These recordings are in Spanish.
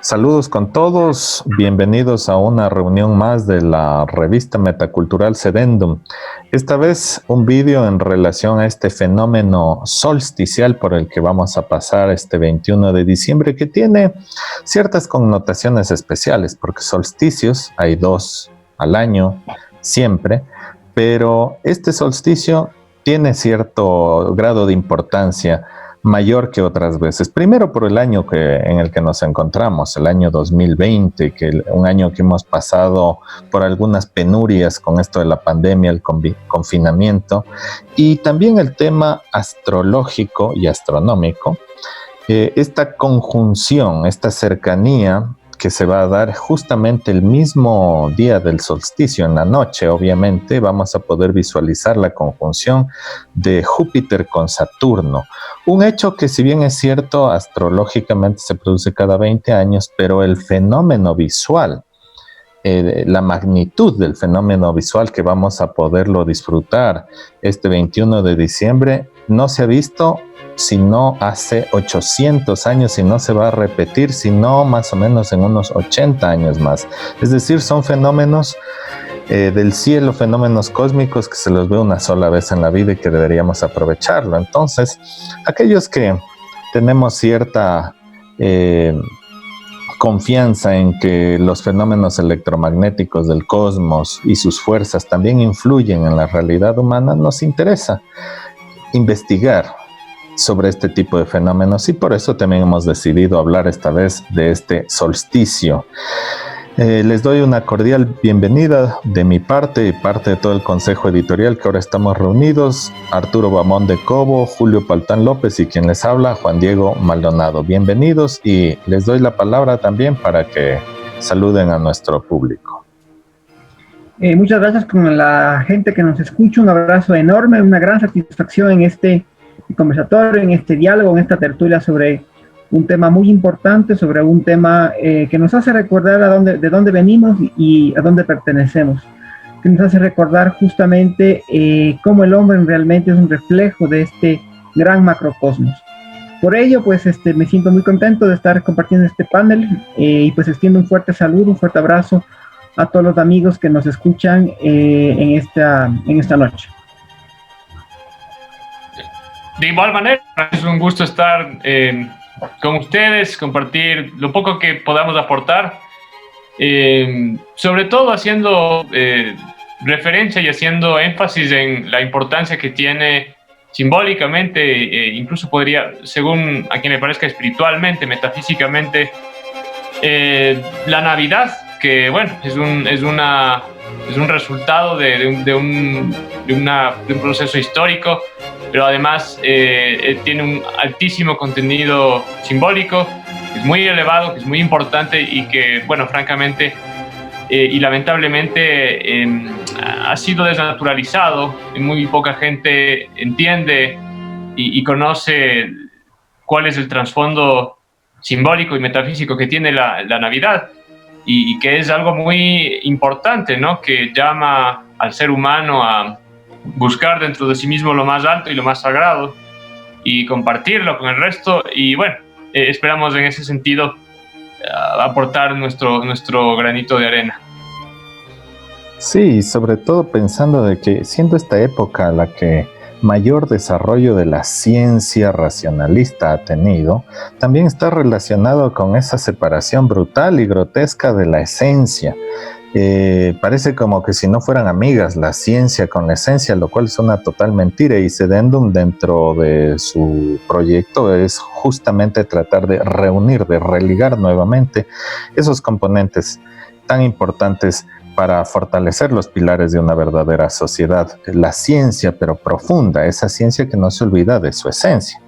Saludos con todos, bienvenidos a una reunión más de la revista metacultural Sedendum. Esta vez un vídeo en relación a este fenómeno solsticial por el que vamos a pasar este 21 de diciembre, que tiene ciertas connotaciones especiales, porque solsticios hay dos al año, siempre, pero este solsticio tiene cierto grado de importancia mayor que otras veces. Primero por el año en el que nos encontramos, el año 2020, un año que hemos pasado por algunas penurias con esto de la pandemia, el confinamiento, y también el tema astrológico y astronómico, esta conjunción, esta cercanía que se va a dar justamente el mismo día del solsticio, en la noche. Obviamente vamos a poder visualizar la conjunción de Júpiter con Saturno, un hecho que, si bien es cierto, astrológicamente se produce cada 20 años, pero el fenómeno visual, la magnitud del fenómeno visual que vamos a poderlo disfrutar este 21 de diciembre no se ha visto sino hace 800 años, y no se va a repetir sino más o menos en unos 80 años más. Es decir, son fenómenos del cielo, fenómenos cósmicos que se los ve una sola vez en la vida y que deberíamos aprovecharlo. Entonces, aquellos que tenemos cierta confianza en que los fenómenos electromagnéticos del cosmos y sus fuerzas también influyen en la realidad humana, nos interesa investigar sobre este tipo de fenómenos, y por eso también hemos decidido hablar esta vez de este solsticio. Les doy una cordial bienvenida de mi parte y parte de todo el consejo editorial que ahora estamos reunidos: Arturo Bamón de Cobo, Julio Paltán López y quien les habla, Juan Diego Maldonado. Bienvenidos, y les doy la palabra también para que saluden a nuestro público. Muchas gracias con la gente que nos escucha, un abrazo enorme, una gran satisfacción en este conversatorio, en este diálogo, en esta tertulia sobre un tema muy importante, sobre un tema que nos hace recordar de dónde venimos y a dónde pertenecemos, que nos hace recordar justamente cómo el hombre realmente es un reflejo de este gran macrocosmos. Por ello, pues me siento muy contento de estar compartiendo este panel y pues extiendo un fuerte saludo, un fuerte abrazo a todos los amigos que nos escuchan en esta noche. De igual manera, es un gusto estar con ustedes, compartir lo poco que podamos aportar, sobre todo haciendo referencia y haciendo énfasis en la importancia que tiene simbólicamente, incluso podría, según a quien le parezca, espiritualmente, metafísicamente, la Navidad, que bueno, es un resultado de un proceso histórico, pero además tiene un altísimo contenido simbólico, que es muy elevado, que es muy importante y que, bueno, francamente y lamentablemente ha sido desnaturalizado, y muy poca gente entiende y conoce cuál es el trasfondo simbólico y metafísico que tiene la Navidad, y que es algo muy importante, ¿no? Que llama al ser humano a buscar dentro de sí mismo lo más alto y lo más sagrado y compartirlo con el resto. Y bueno, esperamos en ese sentido aportar nuestro granito de arena. Sí, sobre todo pensando de que, siendo esta época la que mayor desarrollo de la ciencia racionalista ha tenido, también está relacionado con esa separación brutal y grotesca de la esencia. Parece como que si no fueran amigas la ciencia con la esencia, lo cual es una total mentira, y Sedendum, dentro de su proyecto, es justamente tratar de reunir, de religar nuevamente esos componentes tan importantes para fortalecer los pilares de una verdadera sociedad. La ciencia, pero profunda, esa ciencia que no se olvida de su esencia.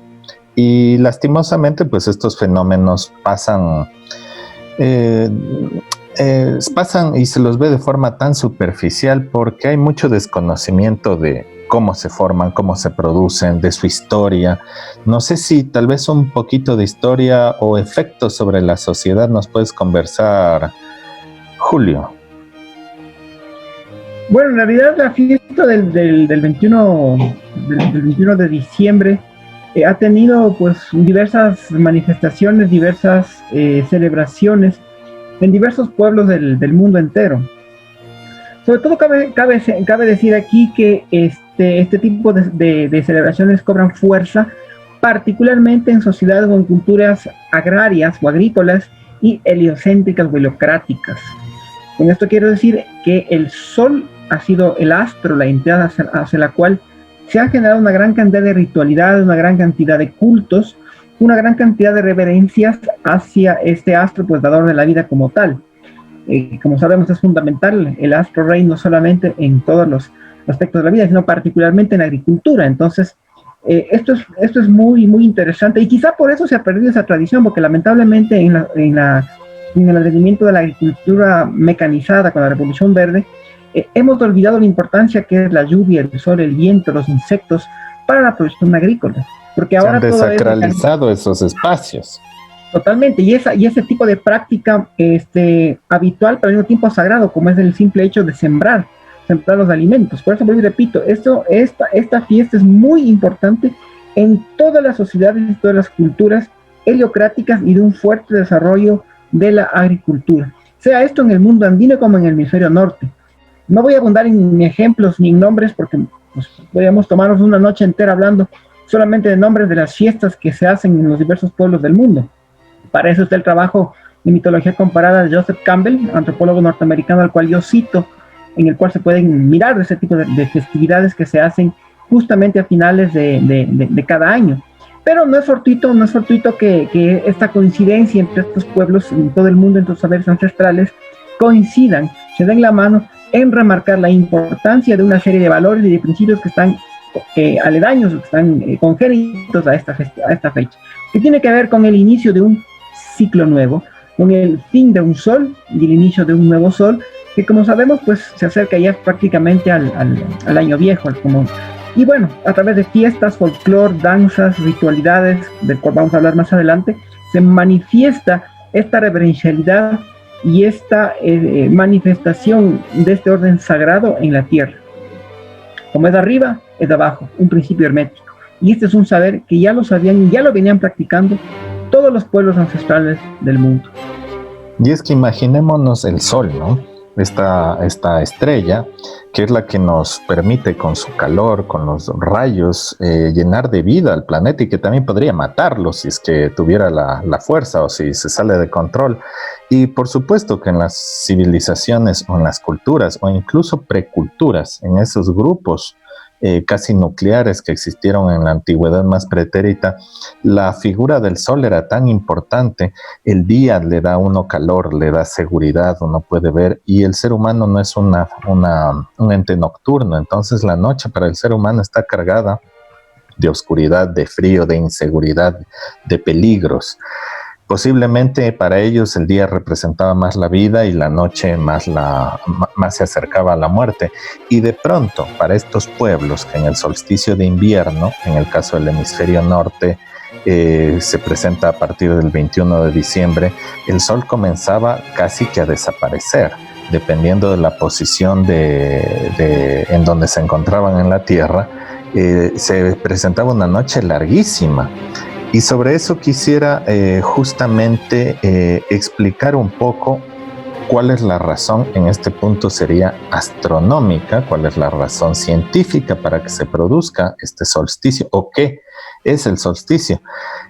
Y lastimosamente, pues estos fenómenos pasan y se los ve de forma tan superficial porque hay mucho desconocimiento de cómo se forman, cómo se producen, de su historia. No sé si tal vez un poquito de historia o efectos sobre la sociedad nos puedes conversar, Julio. Bueno, en realidad la fiesta del 21 de diciembre ha tenido pues diversas manifestaciones, diversas celebraciones en diversos pueblos del mundo entero. Sobre todo cabe decir aquí que este tipo de celebraciones cobran fuerza particularmente en sociedades o en culturas agrarias o agrícolas y heliocéntricas o heliocráticas. Con esto quiero decir que el Sol ha sido el astro, la entidad hacia la cual se ha generado una gran cantidad de ritualidades, una gran cantidad de cultos, una gran cantidad de reverencias hacia este astro, pues dador de la vida como tal. Como sabemos, es fundamental el astro rey no solamente en todos los aspectos de la vida, sino particularmente en la agricultura. Entonces, esto es muy, muy interesante y quizá por eso se ha perdido esa tradición, porque lamentablemente en el advenimiento de la agricultura mecanizada con la Revolución Verde, hemos olvidado la importancia que es la lluvia, el sol, el viento, los insectos para la producción agrícola. Porque ahora se han desacralizado esos espacios. Totalmente, y ese tipo de práctica habitual, pero al mismo tiempo sagrado, como es el simple hecho de sembrar los alimentos. Por eso, repito, esta fiesta es muy importante en todas las sociedades y todas las culturas heliocráticas y de un fuerte desarrollo de la agricultura. Sea esto en el mundo andino como en el hemisferio norte. No voy a abundar en ejemplos ni en nombres porque pues, podríamos tomarnos una noche entera hablando solamente de nombres de las fiestas que se hacen en los diversos pueblos del mundo. Para eso está el trabajo de mitología comparada de Joseph Campbell, antropólogo norteamericano al cual yo cito, en el cual se pueden mirar ese tipo de festividades que se hacen justamente a finales de cada año. Pero no es fortuito que esta coincidencia entre estos pueblos en todo el mundo, entre los saberes ancestrales, coincidan, se den la mano en remarcar la importancia de una serie de valores y de principios que están aledaños, que están congénitos a esta fecha, que tiene que ver con el inicio de un ciclo nuevo, con el fin de un sol y el inicio de un nuevo sol, que como sabemos pues se acerca ya prácticamente al año viejo, y bueno, a través de fiestas, folclore, danzas, ritualidades, del cual vamos a hablar más adelante, se manifiesta esta reverencialidad y esta manifestación de este orden sagrado en la tierra. Como es de arriba, es de abajo, un principio hermético. Y este es un saber que ya lo sabían, ya lo venían practicando todos los pueblos ancestrales del mundo. Y es que imaginémonos el sol, ¿no? Esta estrella, que es la que nos permite con su calor, con los rayos, llenar de vida al planeta y que también podría matarlo si es que tuviera la fuerza o si se sale de control. Y por supuesto que en las civilizaciones o en las culturas o incluso preculturas, en esos grupos casi nucleares que existieron en la antigüedad más pretérita, la figura del sol era tan importante. El día le da a uno calor, le da seguridad, uno puede ver, y el ser humano no es un ente nocturno, entonces la noche para el ser humano está cargada de oscuridad, de frío, de inseguridad, de peligros. Posiblemente para ellos el día representaba más la vida y la noche más se acercaba a la muerte. Y de pronto, para estos pueblos que en el solsticio de invierno, en el caso del hemisferio norte, se presenta a partir del 21 de diciembre, el sol comenzaba casi que a desaparecer, dependiendo de la posición en donde se encontraban en la Tierra. Se presentaba una noche larguísima. Y sobre eso quisiera justamente explicar un poco cuál es la razón, en este punto sería astronómica, cuál es la razón científica para que se produzca este solsticio o qué es el solsticio.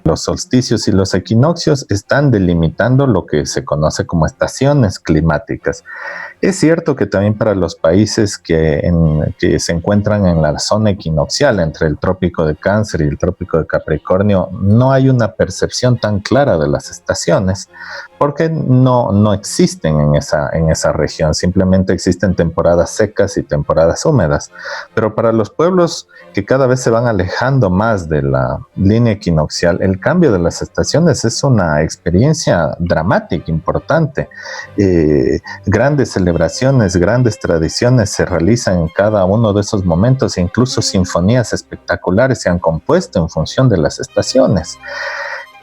Los solsticios y los equinoccios están delimitando lo que se conoce como estaciones climáticas. Es cierto que también para los países que se encuentran en la zona equinoccial, entre el trópico de Cáncer y el trópico de Capricornio, no hay una percepción tan clara de las estaciones, porque no existen en esa región, simplemente existen temporadas secas y temporadas húmedas. Pero para los pueblos que cada vez se van alejando más de la línea equinoccial, el cambio de las estaciones es una experiencia dramática, importante. Grandes celebraciones, grandes tradiciones se realizan en cada uno de esos momentos e incluso sinfonías espectaculares se han compuesto en función de las estaciones.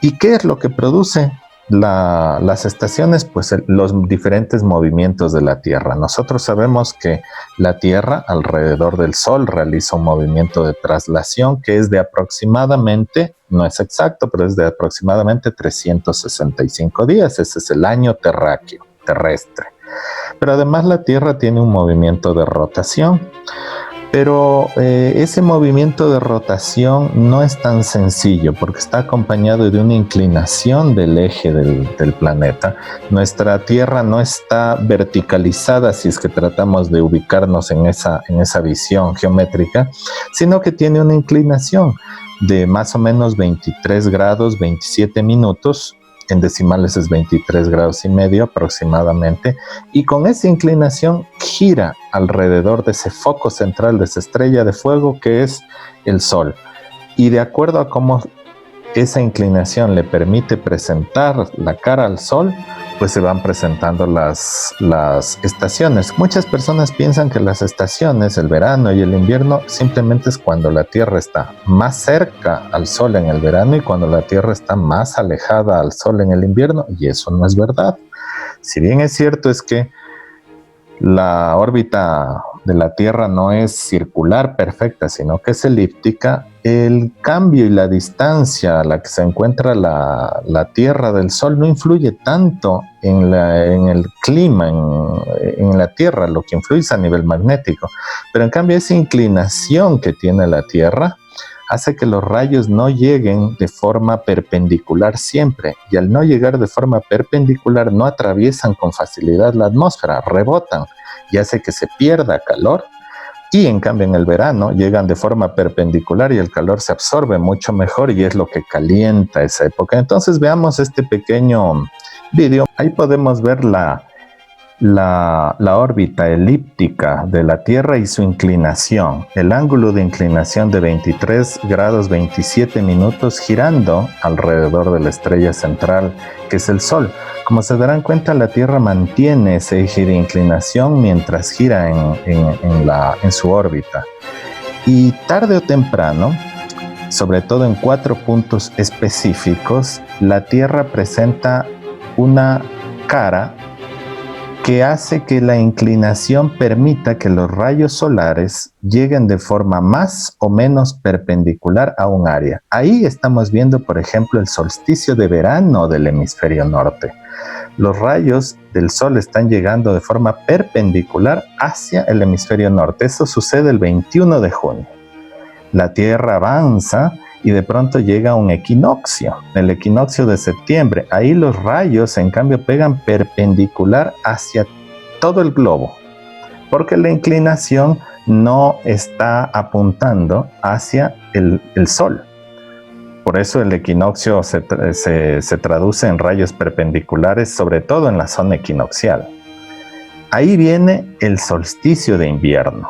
¿Y qué es lo que produce las estaciones, pues los diferentes movimientos de la Tierra. Nosotros sabemos que la Tierra alrededor del Sol realiza un movimiento de traslación que es de aproximadamente, no es exacto, pero es de aproximadamente 365 días. Ese es el año terrestre. Pero además la Tierra tiene un movimiento de rotación. Pero ese movimiento de rotación no es tan sencillo porque está acompañado de una inclinación del eje del planeta. Nuestra Tierra no está verticalizada si es que tratamos de ubicarnos en esa visión geométrica, sino que tiene una inclinación de más o menos 23 grados 27 minutos. En decimales es 23 grados y medio aproximadamente, y con esa inclinación gira alrededor de ese foco central de esa estrella de fuego que es el Sol. Y de acuerdo a cómo esa inclinación le permite presentar la cara al Sol, pues se van presentando las estaciones. Muchas personas piensan que las estaciones, el verano y el invierno, simplemente es cuando la Tierra está más cerca al Sol en el verano y cuando la Tierra está más alejada al Sol en el invierno, y eso no es verdad. Si bien es cierto es que la órbita de la Tierra no es circular perfecta, sino que es elíptica, el cambio y la distancia a la que se encuentra la Tierra del Sol no influye tanto en el clima, en la Tierra. Lo que influye es a nivel magnético. Pero en cambio esa inclinación que tiene la Tierra hace que los rayos no lleguen de forma perpendicular siempre, y al no llegar de forma perpendicular no atraviesan con facilidad la atmósfera, rebotan y hace que se pierda calor, y en cambio en el verano llegan de forma perpendicular y el calor se absorbe mucho mejor y es lo que calienta esa época. Entonces veamos este pequeño video. Ahí podemos ver la órbita elíptica de la Tierra y su inclinación, el ángulo de inclinación de 23 grados 27 minutos girando alrededor de la estrella central que es el Sol. Como se darán cuenta, la Tierra mantiene ese eje de inclinación mientras gira en su órbita. Y tarde o temprano, sobre todo en 4 puntos específicos, la Tierra presenta una cara que hace que la inclinación permita que los rayos solares lleguen de forma más o menos perpendicular a un área. Ahí estamos viendo, por ejemplo, el solsticio de verano del hemisferio norte. Los rayos del Sol están llegando de forma perpendicular hacia el hemisferio norte. Eso sucede el 21 de junio. La Tierra avanza y de pronto llega un equinoccio, el equinoccio de septiembre. Ahí los rayos, en cambio, pegan perpendicular hacia todo el globo, porque la inclinación no está apuntando hacia el Sol. Por eso el equinoccio se traduce en rayos perpendiculares, sobre todo en la zona equinoccial. Ahí viene el solsticio de invierno.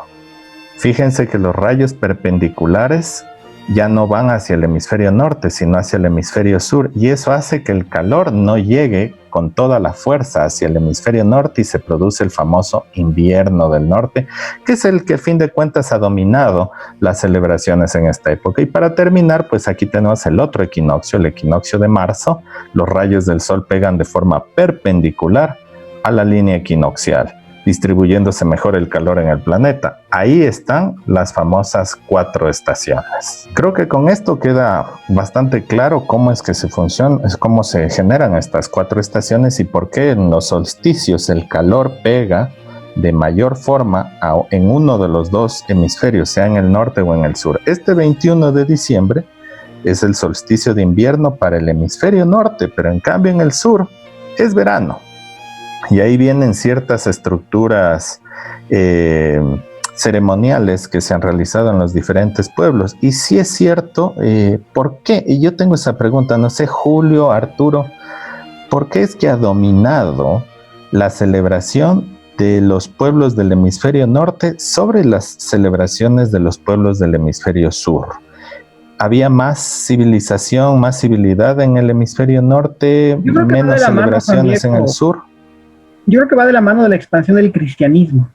Fíjense que los rayos perpendiculares ya no van hacia el hemisferio norte, sino hacia el hemisferio sur, y eso hace que el calor no llegue con toda la fuerza hacia el hemisferio norte y se produce el famoso invierno del norte, que es el que a fin de cuentas ha dominado las celebraciones en esta época. Y para terminar, pues aquí tenemos el otro equinoccio, el equinoccio de marzo. Los rayos del Sol pegan de forma perpendicular a la línea equinoccial, distribuyéndose mejor el calor en el planeta. Ahí están las famosas 4 estaciones. Creo que con esto queda bastante claro cómo es que cómo se generan estas 4 estaciones y por qué en los solsticios el calor pega de mayor forma en uno de los 2 hemisferios, sea en el norte o en el sur. Este 21 de diciembre es el solsticio de invierno para el hemisferio norte, pero en cambio en el sur es verano. Y ahí vienen ciertas estructuras ceremoniales que se han realizado en los diferentes pueblos. Y sí es cierto, ¿por qué? Y yo tengo esa pregunta, no sé, Julio, Arturo, ¿por qué es que ha dominado la celebración de los pueblos del hemisferio norte sobre las celebraciones de los pueblos del hemisferio sur? ¿Había más civilización, más civilidad en el hemisferio norte, menos celebraciones en el sur? Yo creo que va de la mano de la expansión del cristianismo.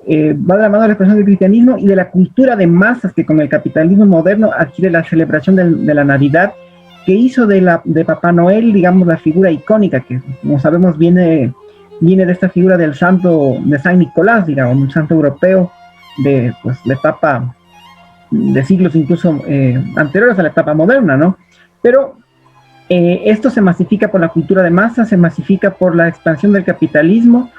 Va de la mano de la expansión del cristianismo y de la cultura de masas que con el capitalismo moderno adquiere la celebración de la Navidad que hizo de Papá Noel, digamos, la figura icónica, que como sabemos viene de esta figura del santo, de San Nicolás, digamos, un santo europeo de la etapa de siglos incluso anteriores a la etapa moderna, ¿no? Pero esto se masifica por la cultura de masa, se masifica por la expansión del capitalismo,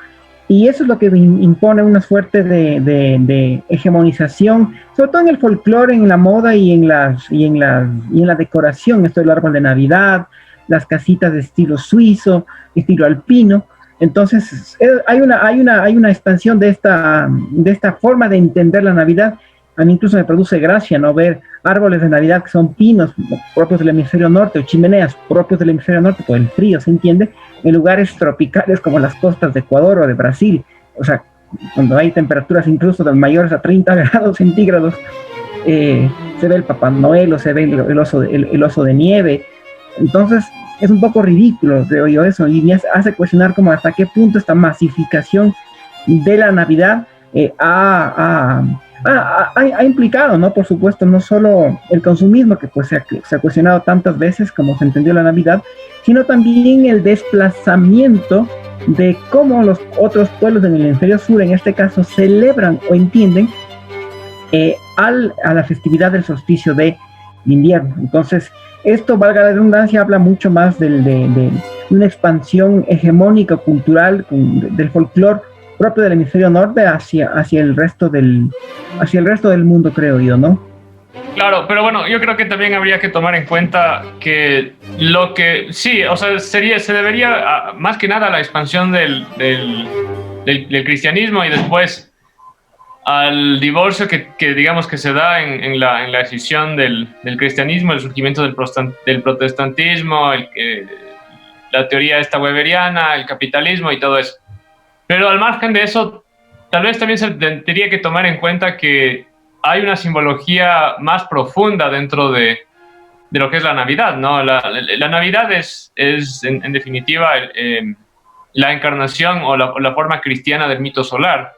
y eso es lo que impone una suerte de hegemonización, sobre todo en el folclore, en la moda y en la decoración. Esto del árbol de Navidad, las casitas de estilo suizo, estilo alpino. Entonces hay una expansión de esta forma de entender la Navidad. A mí incluso me produce gracia, ¿no?, ver árboles de Navidad que son pinos propios del hemisferio norte, o chimeneas propios del hemisferio norte por el frío, ¿se entiende?, en lugares tropicales como las costas de Ecuador o de Brasil. O sea, cuando hay temperaturas incluso de mayores a 30 grados centígrados, se ve el Papá Noel o se ve el oso de nieve. Entonces es un poco ridículo, creo yo, eso, y me hace cuestionar como hasta qué punto esta masificación de la Navidad ha implicado, ¿no?, por supuesto, no solo el consumismo, que pues se ha cuestionado tantas veces como se entendió la Navidad, sino también el desplazamiento de cómo los otros pueblos en el hemisferio sur, en este caso, celebran o entienden a la festividad del solsticio de invierno. Entonces, esto, valga la redundancia, habla mucho más de una expansión hegemónica cultural del folclore propio del hemisferio norte hacia el resto del mundo, creo yo, ¿no? Claro, pero bueno, yo creo que también habría que tomar en cuenta que sí, o sea, se debería, más que nada, a la expansión del cristianismo y después al divorcio que digamos que se da en la decisión del cristianismo, el surgimiento del protestantismo, la teoría esta weberiana, el capitalismo y todo eso. Pero al margen de eso, tal vez también se tendría que tomar en cuenta que hay una simbología más profunda dentro de lo que es la Navidad, ¿no? La Navidad es en definitiva la encarnación o la forma cristiana del mito solar.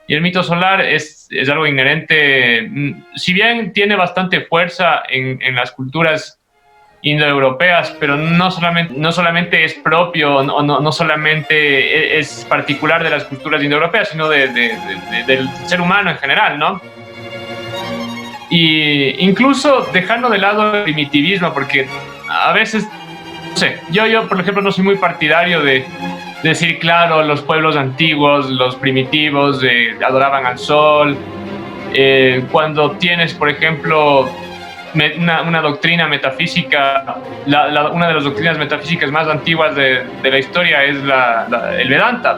Y el mito solar es algo inherente, si bien tiene bastante fuerza en las culturas indoeuropeas, pero no solamente es propio, no solamente es particular de las culturas indoeuropeas, sino del ser humano en general, ¿no? Y incluso dejando de lado el primitivismo, porque a veces, no sé, yo por ejemplo no soy muy partidario de decir, claro, los pueblos antiguos, los primitivos, adoraban al sol. Cuando tienes, por ejemplo, una doctrina metafísica, una de las doctrinas metafísicas más antiguas de la historia es el Vedanta,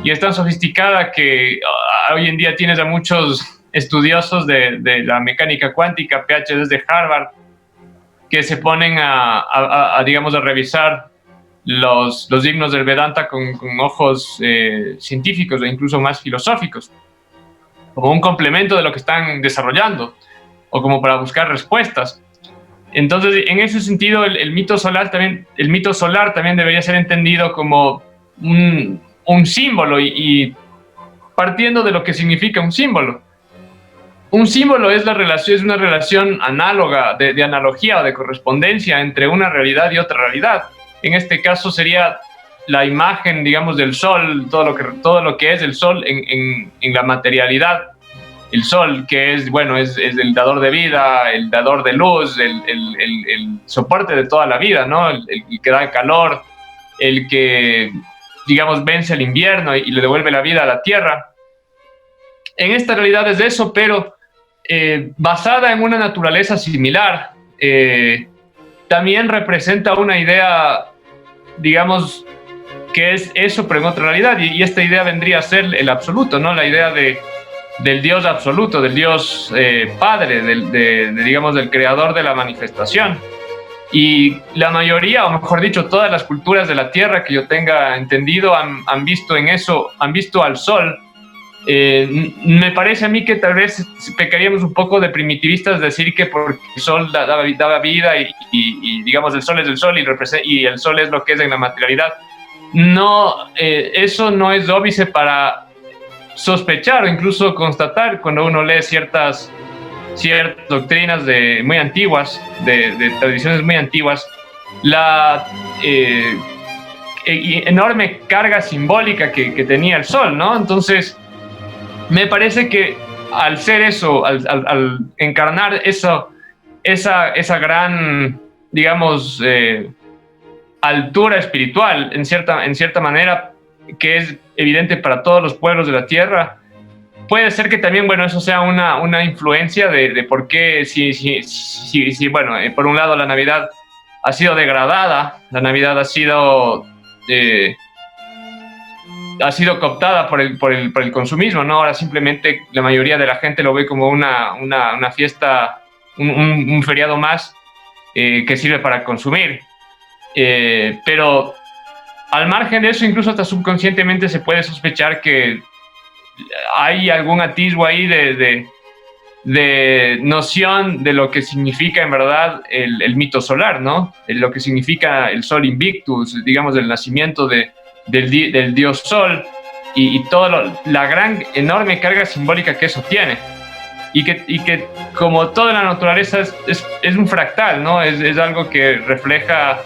y es tan sofisticada que hoy en día tienes a muchos estudiosos de la mecánica cuántica, PhDs de Harvard, que se ponen digamos, a revisar los himnos del Vedanta con ojos científicos e incluso más filosóficos, como un complemento de lo que están desarrollando, o como para buscar respuestas. Entonces, en ese sentido, el mito solar también debería ser entendido como un símbolo, y partiendo de lo que significa un símbolo. Un símbolo es una relación análoga, de analogía o de correspondencia entre una realidad y otra realidad. En este caso sería la imagen, digamos, del sol, todo lo que es el sol en la materialidad. El sol, que es el dador de vida, el dador de luz, el soporte de toda la vida, ¿no? El que da calor, el que, digamos, vence el invierno y le devuelve la vida a la tierra. En esta realidad es eso, pero basada en una naturaleza similar, también representa una idea, digamos, que es eso, pero en otra realidad, y esta idea vendría a ser el absoluto, ¿no? La idea del Dios absoluto, del Dios Padre, digamos, del creador de la manifestación. Y la mayoría, o mejor dicho, todas las culturas de la Tierra que yo tenga entendido han visto en eso, han visto al sol. Me parece a mí que tal vez pecaríamos un poco de primitivistas decir que porque el sol daba vida y digamos, el sol es el sol y el sol es lo que es en la materialidad. No, eso no es óbice para sospechar o incluso constatar cuando uno lee ciertas ciertas doctrinas muy antiguas, de tradiciones muy antiguas, la enorme carga simbólica que tenía el sol, ¿no? Entonces, me parece que al ser eso, al encarnar eso, esa gran, digamos, altura espiritual, en cierta manera, que es evidente para todos los pueblos de la tierra, puede ser que también, bueno, eso sea una influencia de por qué, si bueno, por un lado la Navidad ha sido degradada, la Navidad ha sido cooptada por el consumismo, ¿no? Ahora simplemente la mayoría de la gente lo ve como una fiesta, un feriado más que sirve para consumir. Pero al margen de eso, incluso hasta subconscientemente se puede sospechar que hay algún atisbo ahí de noción de lo que significa en verdad el mito solar, ¿no? Lo que significa el Sol Invictus, digamos, el nacimiento del dios Sol y toda la gran, enorme carga simbólica que eso tiene. Y que como toda la naturaleza es un fractal, ¿no? Es algo que refleja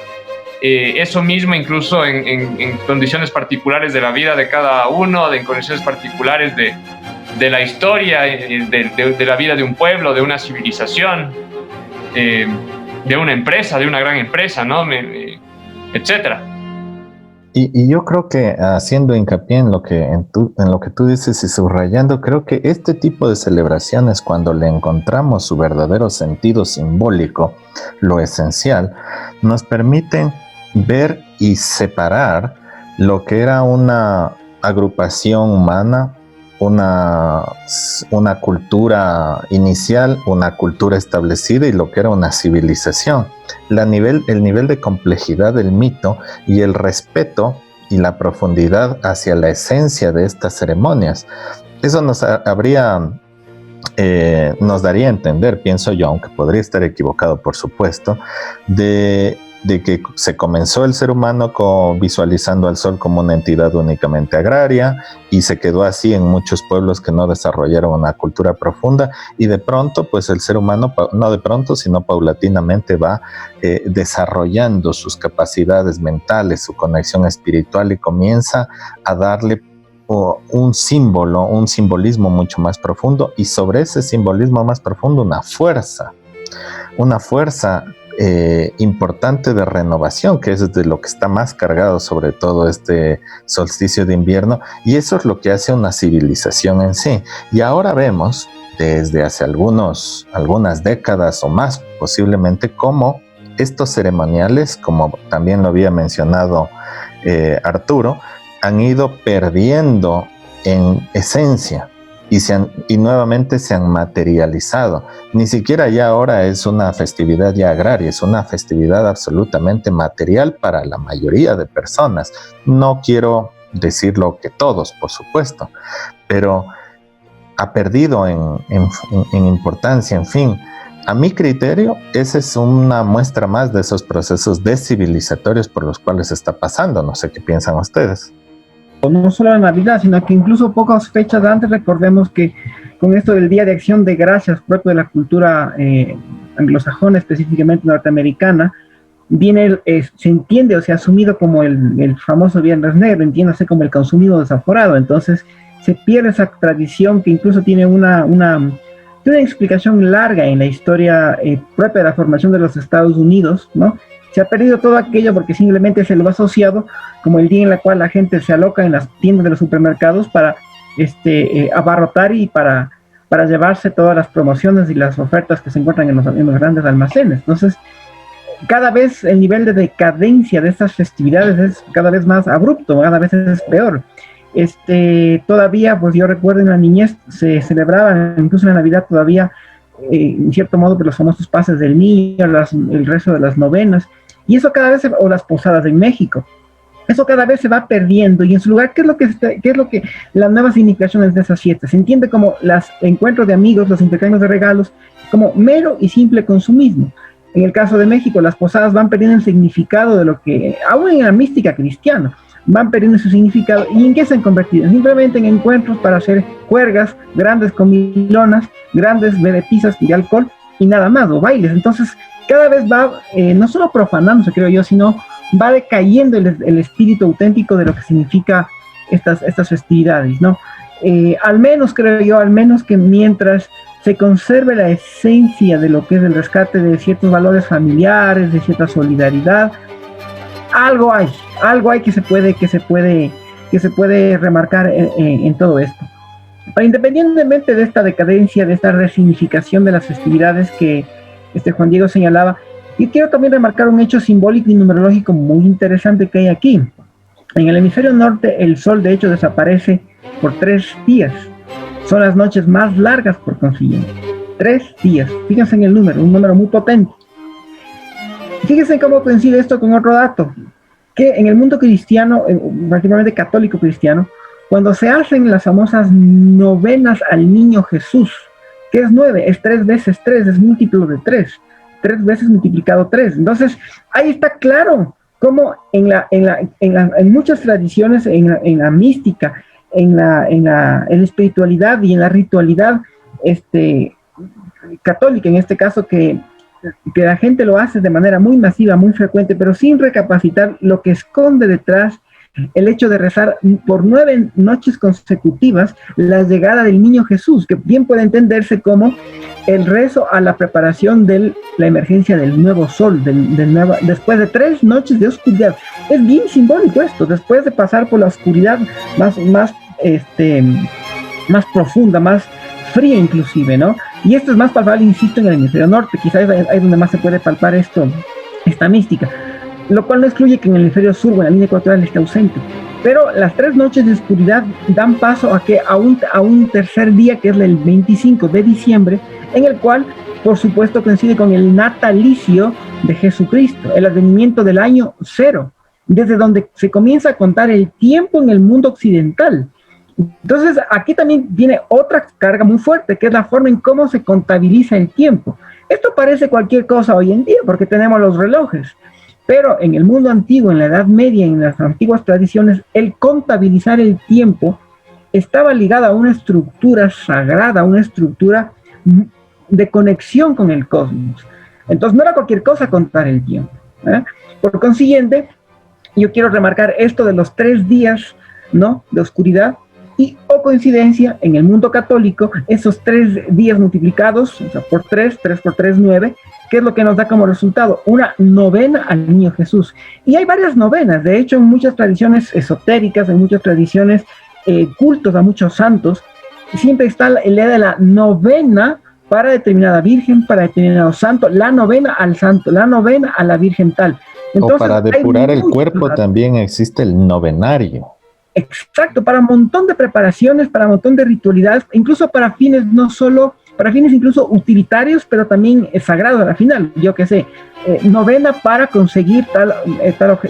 eso mismo incluso en condiciones particulares de la vida de cada uno, en condiciones particulares de la historia, de la vida de un pueblo, de una civilización, de una empresa, de una gran empresa, ¿no? Etcétera. Y yo creo que haciendo hincapié en lo que tú dices y subrayando, creo que este tipo de celebraciones, cuando le encontramos su verdadero sentido simbólico, lo esencial, nos permiten ver y separar lo que era una agrupación humana, una cultura inicial, una cultura establecida y lo que era una civilización. El nivel de complejidad del mito y el respeto y la profundidad hacia la esencia de estas ceremonias. Eso nos daría a entender, pienso yo, aunque podría estar equivocado por supuesto, de que se comenzó el ser humano visualizando al sol como una entidad únicamente agraria y se quedó así en muchos pueblos que no desarrollaron una cultura profunda, y de pronto pues el ser humano, no de pronto sino paulatinamente va desarrollando sus capacidades mentales, su conexión espiritual, y comienza a darle un simbolismo mucho más profundo, y sobre ese simbolismo más profundo una fuerza importante de renovación, que es de lo que está más cargado sobre todo este solsticio de invierno, y eso es lo que hace una civilización en sí. Y ahora vemos desde hace algunas décadas o más posiblemente cómo estos ceremoniales, como también lo había mencionado Arturo, han ido perdiendo en esencia y nuevamente se han materializado. Ni siquiera ya ahora es una festividad ya agraria, es una festividad absolutamente material para la mayoría de personas. No quiero decirlo que todos, por supuesto, pero ha perdido en importancia, en fin. A mi criterio, esa es una muestra más de esos procesos descivilizatorios por los cuales está pasando. No sé qué piensan ustedes. No solo la Navidad, sino que incluso pocas fechas antes, recordemos que con esto del Día de Acción de Gracias propio de la cultura anglosajona, específicamente norteamericana, viene se entiende o se ha asumido como el famoso Viernes Negro, entiéndase como el consumismo desaforado. Entonces se pierde esa tradición que incluso tiene una explicación larga en la historia propia de la formación de los Estados Unidos, ¿no? Se ha perdido todo aquello porque simplemente se lo ha asociado como el día en el cual la gente se aloca en las tiendas de los supermercados para abarrotar y para llevarse todas las promociones y las ofertas que se encuentran en los grandes almacenes. Entonces, cada vez el nivel de decadencia de estas festividades es cada vez más abrupto, cada vez es peor. Todavía, pues yo recuerdo en la niñez se celebraban, incluso en la Navidad todavía, en cierto modo, por los famosos pases del niño, el resto de las novenas, y eso cada vez, o las posadas en México, eso cada vez se va perdiendo, y en su lugar, ¿qué es lo que las nuevas significaciones de esas fiestas? Se entiende como los encuentros de amigos, los intercambios de regalos, como mero y simple consumismo. En el caso de México, las posadas van perdiendo el significado de lo que, aún en la mística cristiana, van perdiendo su significado. ¿Y en qué se han convertido? Simplemente en encuentros para hacer juergas, grandes comilonas, grandes bebetisas de alcohol y nada más, o bailes. Entonces, cada vez va, no solo profanándose, creo yo, sino va decayendo el espíritu auténtico de lo que significa estas festividades, ¿no? Al menos, creo yo, al menos que mientras se conserve la esencia de lo que es el rescate de ciertos valores familiares, de cierta solidaridad, algo hay que se puede remarcar en todo esto. Pero independientemente de esta decadencia, de esta resignificación de las festividades que Juan Diego señalaba, yo quiero también remarcar un hecho simbólico y numerológico muy interesante que hay aquí. En el hemisferio norte, el sol de hecho desaparece por 3 días. Son las noches más largas por consiguiente. 3 días. Fíjense en el número, un número muy potente. Fíjense cómo coincide esto con otro dato, que en el mundo cristiano, particularmente católico cristiano, cuando se hacen las famosas novenas al niño Jesús, que es 9, es 3 veces 3, es múltiplo de 3 veces multiplicado 3. Entonces, ahí está claro cómo en muchas tradiciones, en la mística, en la espiritualidad y en la ritualidad católica, en este caso, que la gente lo hace de manera muy masiva, muy frecuente, pero sin recapacitar lo que esconde detrás el hecho de rezar por 9 noches consecutivas la llegada del niño Jesús, que bien puede entenderse como el rezo a la preparación de la emergencia del nuevo sol, después de 3 noches de oscuridad. Es bien simbólico esto, después de pasar por la oscuridad más profunda, más fría inclusive, ¿no? Y esto es más palpable, insisto, en el hemisferio norte, quizás es donde más se puede palpar esta mística, lo cual no excluye que en el hemisferio sur o en la línea ecuatorial esté ausente. Pero las 3 noches de oscuridad dan paso a un tercer día, que es el 25 de diciembre, en el cual, por supuesto, coincide con el natalicio de Jesucristo, el advenimiento del año 0, desde donde se comienza a contar el tiempo en el mundo occidental. Entonces, aquí también viene otra carga muy fuerte, que es la forma en cómo se contabiliza el tiempo. Esto parece cualquier cosa hoy en día, porque tenemos los relojes. Pero en el mundo antiguo, en la Edad Media, en las antiguas tradiciones, el contabilizar el tiempo estaba ligado a una estructura sagrada, una estructura de conexión con el cosmos. Entonces, no era cualquier cosa contar el tiempo, ¿eh? Por consiguiente, yo quiero remarcar esto de los 3 días, ¿no?, de oscuridad. Y, o coincidencia, en el mundo católico, esos 3 días multiplicados, o sea, por 3 por 3, 9, ¿qué es lo que nos da como resultado? Una novena al niño Jesús. Y hay varias novenas, de hecho, en muchas tradiciones esotéricas, en muchas tradiciones cultos a muchos santos, siempre está la idea de la novena para determinada virgen, para determinado santo, la novena al santo, la novena a la virgen tal. Entonces, o para depurar el cuerpo también existe el novenario. Exacto, para un montón de preparaciones, para un montón de ritualidades, incluso para fines para fines incluso utilitarios, pero también sagrados al final, yo qué sé, novena para conseguir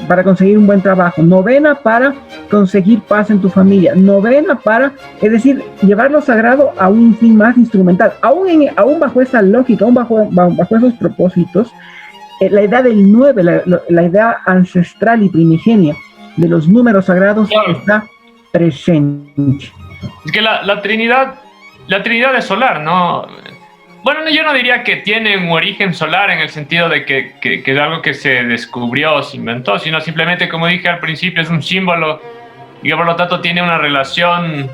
para conseguir un buen trabajo, novena para conseguir paz en tu familia, novena para, es decir, llevar lo sagrado a un fin más instrumental, aún bajo esa lógica, aún bajo esos propósitos, la idea del 9, la idea ancestral y primigenia de los números sagrados, claro, está presente. Es que la Trinidad es solar, ¿no? Bueno, yo no diría que tiene un origen solar en el sentido de que es algo que se descubrió, se inventó, sino simplemente, como dije al principio, es un símbolo y que por lo tanto tiene una relación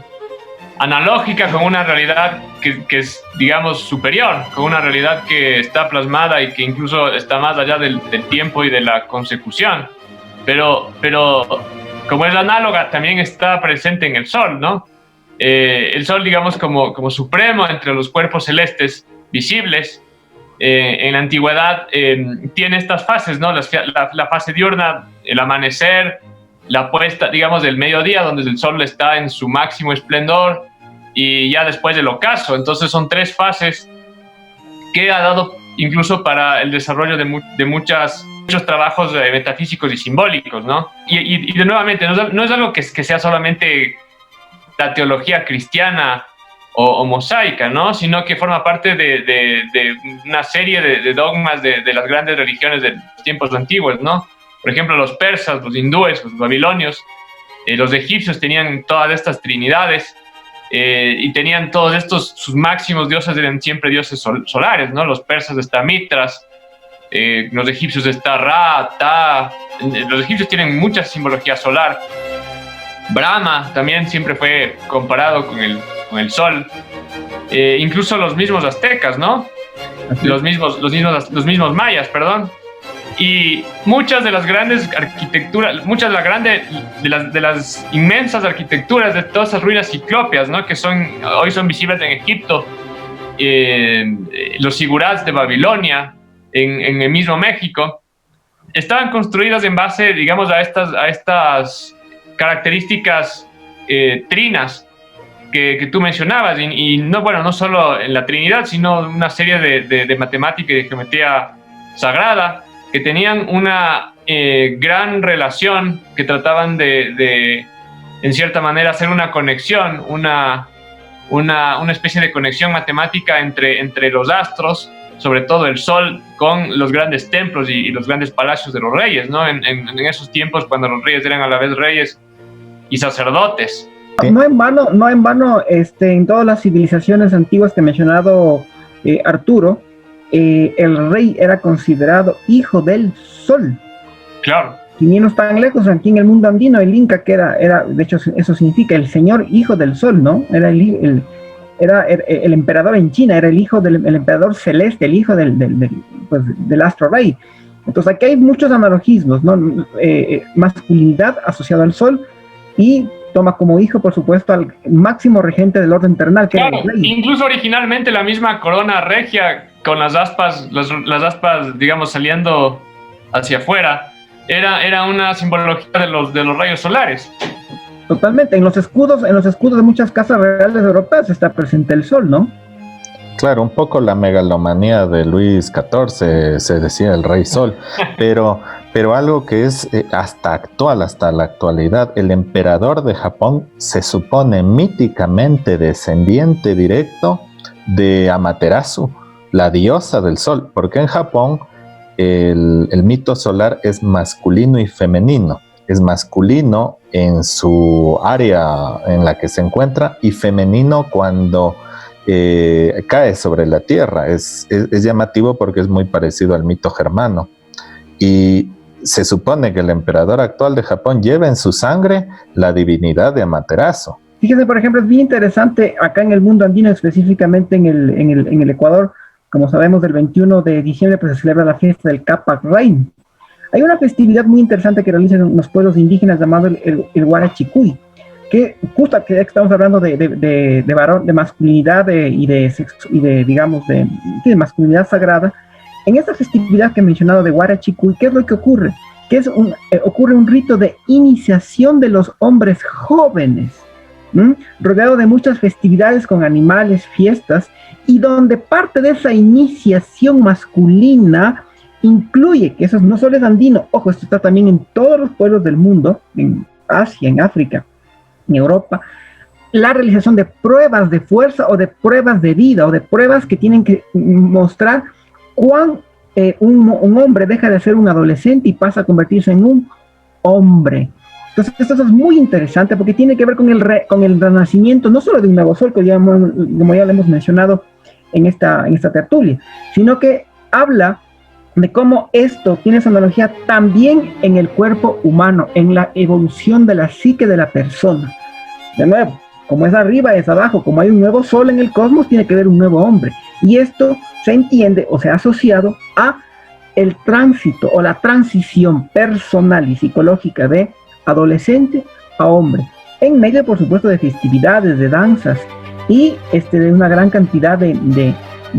analógica con una realidad que es, digamos, superior, con una realidad que está plasmada y que incluso está más allá del tiempo y de la consecución. Pero como es análoga, también está presente en el Sol, ¿no? El Sol, digamos, como supremo entre los cuerpos celestes visibles, en la antigüedad tiene estas fases, ¿no? La fase diurna, el amanecer, la puesta, digamos, del mediodía, donde el Sol está en su máximo esplendor, y ya después del ocaso. Entonces son 3 fases que ha dado incluso para el desarrollo de muchos trabajos metafísicos y simbólicos, ¿no? Y de nuevamente, no es algo que sea solamente la teología cristiana o mosaica, ¿no? Sino que forma parte de una serie de dogmas de las grandes religiones de los tiempos antiguos, ¿no? Por ejemplo, los persas, los hindúes, los babilonios, Los egipcios tenían todas estas trinidades y tenían todos estos, sus máximos dioses eran siempre dioses solares, ¿no? Los persas está Mitras, los egipcios está Ra, Ta, los egipcios tienen mucha simbología solar. Brahma también siempre fue comparado con el sol, incluso los mismos aztecas, ¿no? Los mismos mayas, perdón. Y muchas de las grandes arquitecturas, de las inmensas arquitecturas de todas esas ruinas ciclópeas, ¿no? Que hoy son visibles en Egipto, los zigurats de Babilonia, en el mismo México, estaban construidas en base, digamos, a estas características trinas que tú mencionabas, y no solo en la Trinidad, sino una serie de matemática y de geometría sagrada, que tenían una gran relación, que trataban de en cierta manera, hacer una conexión, una especie de conexión matemática entre los astros, sobre todo el sol, con los grandes templos y los grandes palacios de los reyes, ¿no? En esos tiempos, cuando los reyes eran a la vez reyes y sacerdotes. No en vano, en todas las civilizaciones antiguas que ha mencionado Arturo, el rey era considerado hijo del sol. Claro. Sin irnos tan lejos, aquí en el mundo andino, el Inca, que era de hecho, eso significa el señor hijo del sol, ¿no? Era el emperador en China, era el hijo del emperador celeste, el hijo del astro rey. Entonces aquí hay muchos analogismos, ¿no? Masculinidad asociada al sol, y toma como hijo, por supuesto, al máximo regente del orden terrenal, que claro, era el rey. Incluso originalmente la misma corona regia, con las aspas, digamos, saliendo hacia afuera, era una simbología de los rayos solares. Totalmente. En los escudos de muchas casas reales europeas está presente el sol, ¿no? Claro, un poco la megalomanía de Luis XIV, se decía el rey sol, pero algo que es hasta la actualidad, el emperador de Japón se supone míticamente descendiente directo de Amaterasu, la diosa del sol, porque en Japón el mito solar es masculino y femenino. Es masculino en su área en la que se encuentra y femenino cuando cae sobre la tierra. Es llamativo porque es muy parecido al mito germano. Y se supone que el emperador actual de Japón lleva en su sangre la divinidad de Amaterasu. Fíjense, por ejemplo, es bien interesante acá en el mundo andino, específicamente en el Ecuador. Como sabemos, el 21 de diciembre pues, se celebra la fiesta del Capac Rain. Hay una festividad muy interesante que realizan los pueblos indígenas llamado el Huarachicuy, que justo que estamos hablando de masculinidad y de masculinidad sagrada. En esta festividad que he mencionado de Huarachicuy, ¿qué es lo que ocurre? Que ocurre un rito de iniciación de los hombres jóvenes, rodeado de muchas festividades con animales, fiestas, y donde parte de esa iniciación masculina incluye, que eso no solo es andino, ojo, esto está también en todos los pueblos del mundo, en Asia, en África, en Europa, la realización de pruebas de fuerza o de pruebas de vida o de pruebas que tienen que mostrar cuán un hombre deja de ser un adolescente y pasa a convertirse en un hombre. Entonces esto es muy interesante porque tiene que ver con el renacimiento, no solo de un nuevo sol, como ya lo hemos mencionado en esta tertulia, sino que habla de cómo esto tiene esa analogía también en el cuerpo humano, en la evolución de la psique de la persona. De nuevo, como es arriba, es abajo, como hay un nuevo sol en el cosmos, tiene que haber un nuevo hombre. Y esto se entiende o se ha asociado a el tránsito o la transición personal y psicológica de adolescente a hombre, en medio, por supuesto, de festividades, de danzas y de una gran cantidad de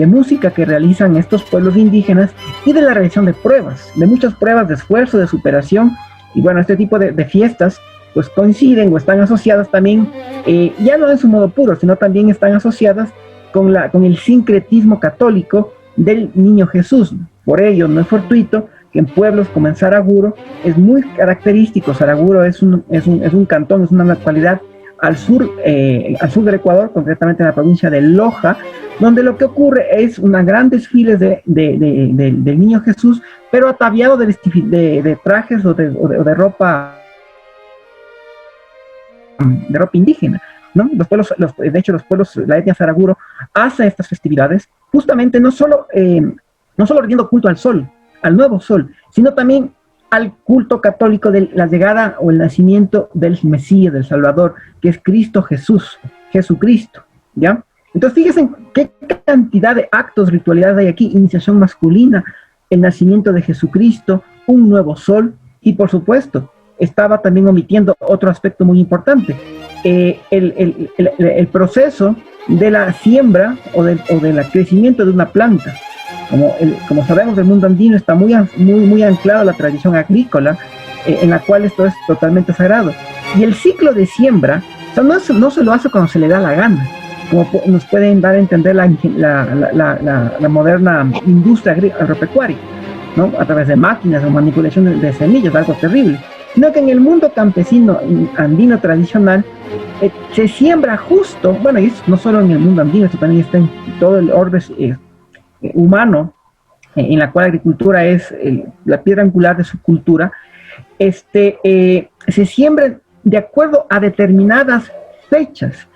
música que realizan estos pueblos indígenas y de la realización de pruebas, de muchas pruebas de esfuerzo, de superación. Y bueno, este tipo de fiestas pues coinciden o están asociadas también, ya no en su modo puro, sino también están asociadas con el sincretismo católico del niño Jesús. Por ello, no es fortuito que en pueblos como en Saraguro es muy característico. Saraguro es un cantón, es una localidad al sur del Ecuador, concretamente en la provincia de Loja, donde lo que ocurre es una gran desfile del niño Jesús, pero ataviado de trajes o de ropa indígena, ¿no? De hecho, los pueblos, la etnia Saraguro, hace estas festividades justamente no solo rindiendo culto al sol, al nuevo sol, sino también al culto católico de la llegada o el nacimiento del Mesías, del Salvador, que es Cristo Jesús, Jesucristo, ¿ya? Entonces, fíjense qué cantidad de actos, ritualidades hay aquí: iniciación masculina, el nacimiento de Jesucristo, un nuevo sol, y por supuesto, estaba también omitiendo otro aspecto muy importante, el proceso de la siembra o del crecimiento de una planta. Como sabemos, el mundo andino está muy anclado a la tradición agrícola, en la cual esto es totalmente sagrado. Y el ciclo de siembra, o sea, no se lo hace cuando se le da la gana, como nos pueden dar a entender la moderna industria agropecuaria, ¿no? A través de máquinas o manipulación de semillas, algo terrible. Sino que en el mundo campesino andino tradicional se siembra justo, bueno, y no solo en el mundo andino, sino también está en todo el orbe humano, en la cual la agricultura es la piedra angular de su cultura, se siembran de acuerdo a determinadas fechas,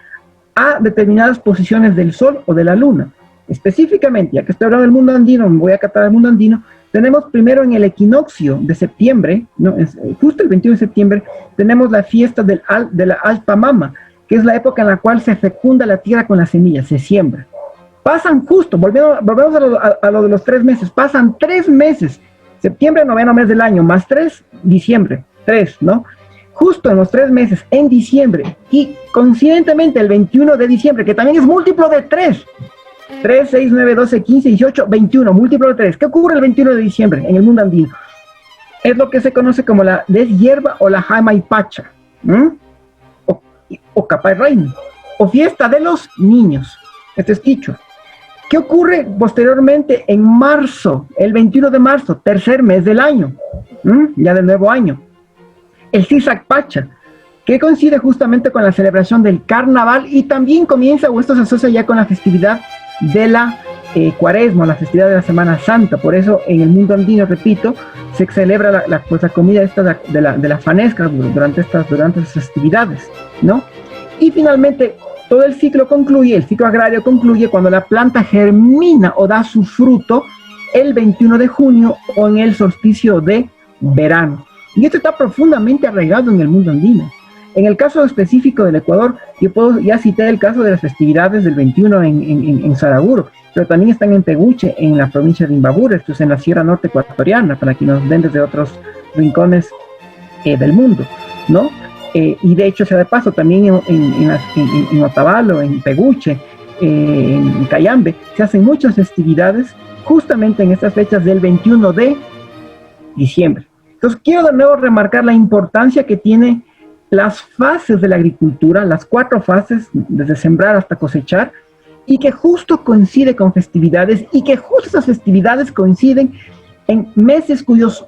a determinadas posiciones del sol o de la luna. Específicamente, ya que estoy hablando del mundo andino, me voy a catar el mundo andino. Tenemos primero en el equinoccio de septiembre, ¿no? Justo el 21 de septiembre, tenemos la fiesta de la Alpa Mama, que es la época en la cual se fecunda la tierra con las semillas, se siembra. Pasan justo, volvemos a lo de los 3 meses, pasan 3 meses, septiembre, noveno mes del año, más 3, diciembre, 3, ¿no? Justo en los 3 meses, en diciembre, y coincidentemente el 21 de diciembre, que también es múltiplo de 3, 3, 6, 9, 12, 15, 18, 21, múltiplo de 3. ¿Qué ocurre el 21 de diciembre en el mundo andino? Es lo que se conoce como la deshierva o la Jamaipacha, o Capay Reino, o fiesta de los niños. Este es quichua. ¿Qué ocurre posteriormente en marzo, el 21 de marzo, tercer mes del año, ya del nuevo año? El Sisac Pacha, que coincide justamente con la celebración del carnaval y también comienza, o esto se asocia ya con la festividad de la Cuaresma, la festividad de la Semana Santa. Por eso en el mundo andino, repito, se celebra la comida esta de la fanesca durante estas festividades, ¿no? Y finalmente, todo el ciclo agrario concluye cuando la planta germina o da su fruto el 21 de junio o en el solsticio de verano. Y esto está profundamente arraigado en el mundo andino. En el caso específico del Ecuador, yo puedo ya citar el caso de las festividades del 21 en Saraguro, pero también están en Peguche, en la provincia de Imbabura, esto es en la Sierra Norte ecuatoriana, para quienes nos ven desde otros rincones del mundo, ¿no? Y de hecho, sea de paso, también en Otavalo, en Peguche, en Cayambe, se hacen muchas festividades justamente en estas fechas del 21 de diciembre. Entonces, quiero de nuevo remarcar la importancia que tiene las fases de la agricultura, las 4 fases, desde sembrar hasta cosechar, y que justo coincide con festividades, y que justo esas festividades coinciden en meses cuyos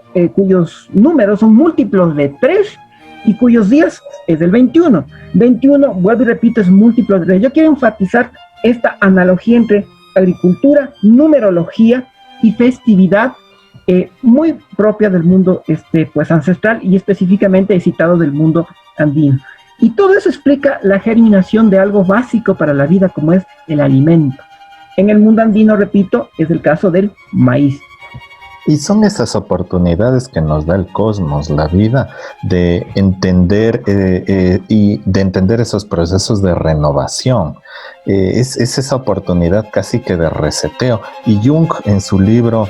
números son múltiplos de 3 y cuyos días es del 21. 21, vuelvo y repito, es múltiplo de 3. Yo quiero enfatizar esta analogía entre agricultura, numerología y festividad, muy propia del mundo pues ancestral y específicamente citado del mundo andino. Y todo eso explica la germinación de algo básico para la vida, como es el alimento. En el mundo andino, repito, es el caso del maíz. Y son esas oportunidades que nos da el cosmos, la vida, de entender y de entender esos procesos de renovación. Es esa oportunidad casi que de reseteo. Y Jung, en su libro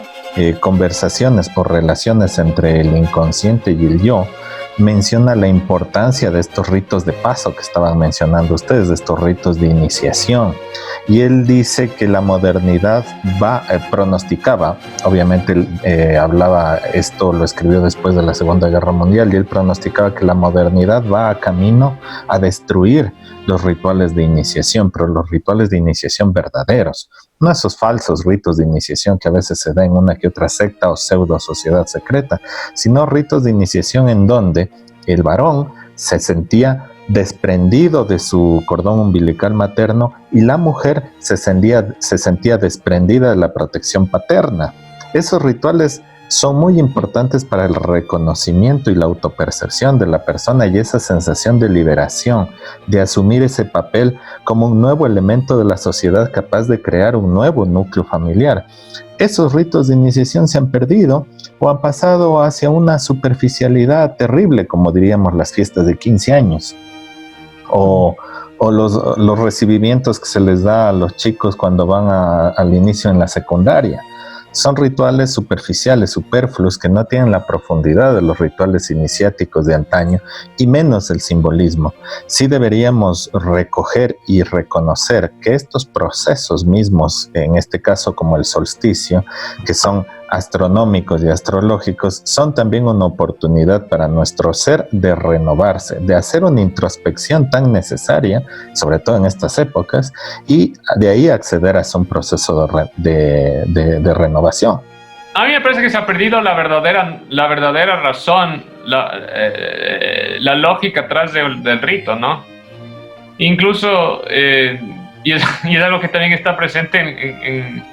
Conversaciones por relaciones entre el inconsciente y el yo, menciona la importancia de estos ritos de paso que estaban mencionando ustedes, de estos ritos de iniciación. Y él dice que la modernidad pronosticaba, obviamente hablaba, esto lo escribió después de la Segunda Guerra Mundial, y él pronosticaba que la modernidad va a camino a destruir los rituales de iniciación, pero los rituales de iniciación verdaderos, no esos falsos ritos de iniciación que a veces se da en una que otra secta o pseudo sociedad secreta, sino ritos de iniciación en donde el varón se sentía desprendido de su cordón umbilical materno y la mujer se sentía desprendida de la protección paterna. Esos rituales son muy importantes para el reconocimiento y la autopercepción de la persona y esa sensación de liberación, de asumir ese papel como un nuevo elemento de la sociedad capaz de crear un nuevo núcleo familiar. Esos ritos de iniciación se han perdido o han pasado hacia una superficialidad terrible, como diríamos las fiestas de 15 años, o los recibimientos que se les da a los chicos cuando van al inicio en la secundaria. Son rituales superficiales, superfluos, que no tienen la profundidad de los rituales iniciáticos de antaño y menos el simbolismo. Sí deberíamos recoger y reconocer que estos procesos mismos, en este caso como el solsticio, que son astronómicos y astrológicos, son también una oportunidad para nuestro ser de renovarse, de hacer una introspección tan necesaria, sobre todo en estas épocas, y de ahí acceder a un proceso de renovación. A mí me parece que se ha perdido la verdadera razón, la lógica atrás del rito, ¿no? Incluso, y es algo que también está presente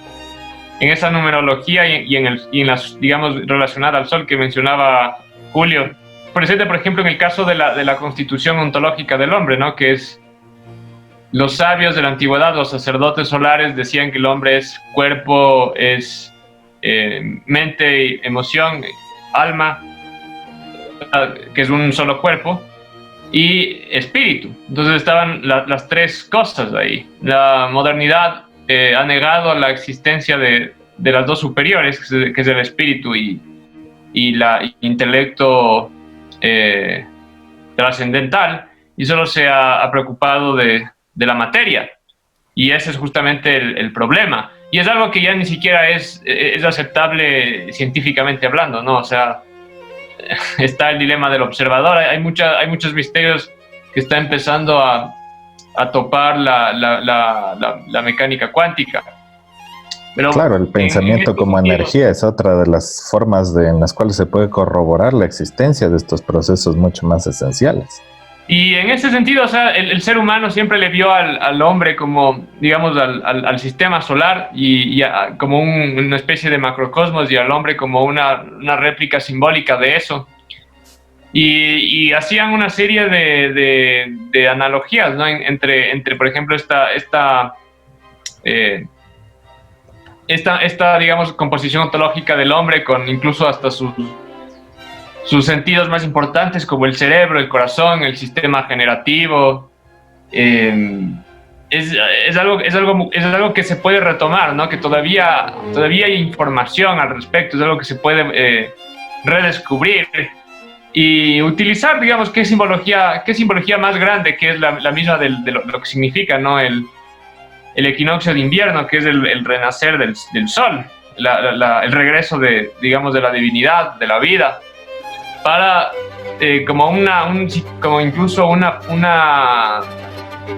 en esa numerología y en las, digamos, relacionada al sol que mencionaba Julio. Presente, por ejemplo, en el caso de la constitución ontológica del hombre, ¿no? Que es, los sabios de la antigüedad, los sacerdotes solares, decían que el hombre es cuerpo, es mente, emoción, alma, que es un solo cuerpo, y espíritu. Entonces estaban las tres cosas ahí. La modernidad ha negado la existencia de las dos superiores, que es el espíritu y el intelecto trascendental, y solo se ha preocupado de la materia. Y ese es justamente el problema. Y es algo que ya ni siquiera es aceptable científicamente hablando, ¿no? O sea, está el dilema del observador. Hay muchos misterios que está empezando a topar la mecánica cuántica. Pero claro, el pensamiento como energía es otra de las formas en las cuales se puede corroborar la existencia de estos procesos mucho más esenciales. Y en ese sentido, o sea, el ser humano siempre le vio al hombre como, digamos, al sistema solar como una especie de macrocosmos, y al hombre como una réplica simbólica de eso. Y hacían una serie de analogías, ¿no? entre, por ejemplo, esta digamos, composición ontológica del hombre, con incluso hasta sus sentidos más importantes, como el cerebro, el corazón, el sistema generativo. Es algo que se puede retomar, ¿no? Que todavía hay información al respecto, es algo que se puede redescubrir y utilizar, digamos, qué simbología más grande, que es la misma de lo que significa, ¿no? El equinoccio de invierno, que es el renacer del sol, el regreso digamos, de la divinidad, de la vida, para como incluso una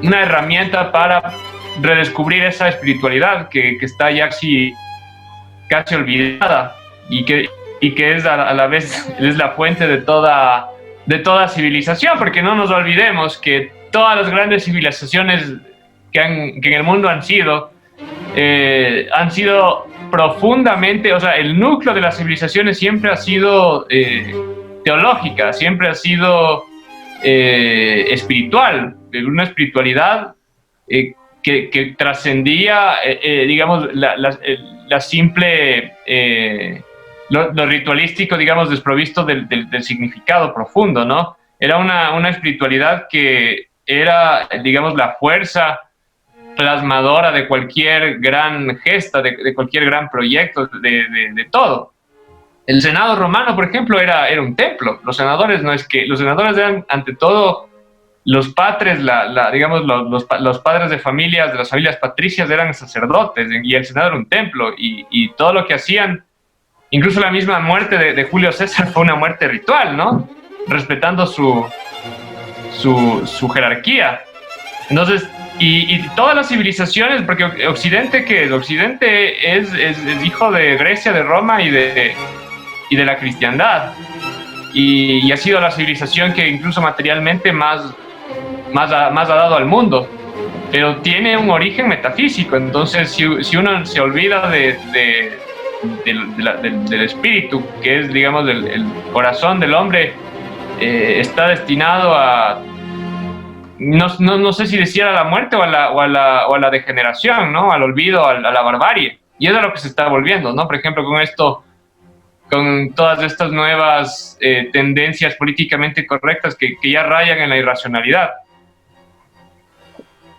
herramienta para redescubrir esa espiritualidad que está ya casi olvidada, y que es a la vez es la fuente de toda civilización, porque no nos olvidemos que todas las grandes civilizaciones que en el mundo han sido profundamente, o sea, el núcleo de las civilizaciones siempre ha sido teológica, siempre ha sido espiritual, una espiritualidad que trascendía, digamos, la simple, lo ritualístico, digamos, desprovisto del significado profundo, ¿no? Era una espiritualidad que era, digamos, la fuerza plasmadora de cualquier gran gesta, de cualquier gran proyecto, de todo. El Senado romano, por ejemplo, era un templo. Los senadores eran, ante todo, los patres, digamos, los padres de las familias patricias eran sacerdotes, y el Senado era un templo, y todo lo que hacían, incluso la misma muerte de Julio César fue una muerte ritual, ¿no? Respetando su jerarquía. Entonces, y todas las civilizaciones, porque Occidente, ¿qué es? Occidente es hijo de Grecia, de Roma y de la cristiandad, y ha sido la civilización que incluso materialmente más ha dado al mundo, pero tiene un origen metafísico. Entonces, si uno se olvida de del espíritu, que es, digamos, el corazón del hombre, está destinado a, no sé si decir a la muerte o a la degeneración, ¿no? Al olvido, a la barbarie. Y es a lo que se está volviendo, ¿no? Por ejemplo, con todas estas nuevas tendencias políticamente correctas que ya rayan en la irracionalidad.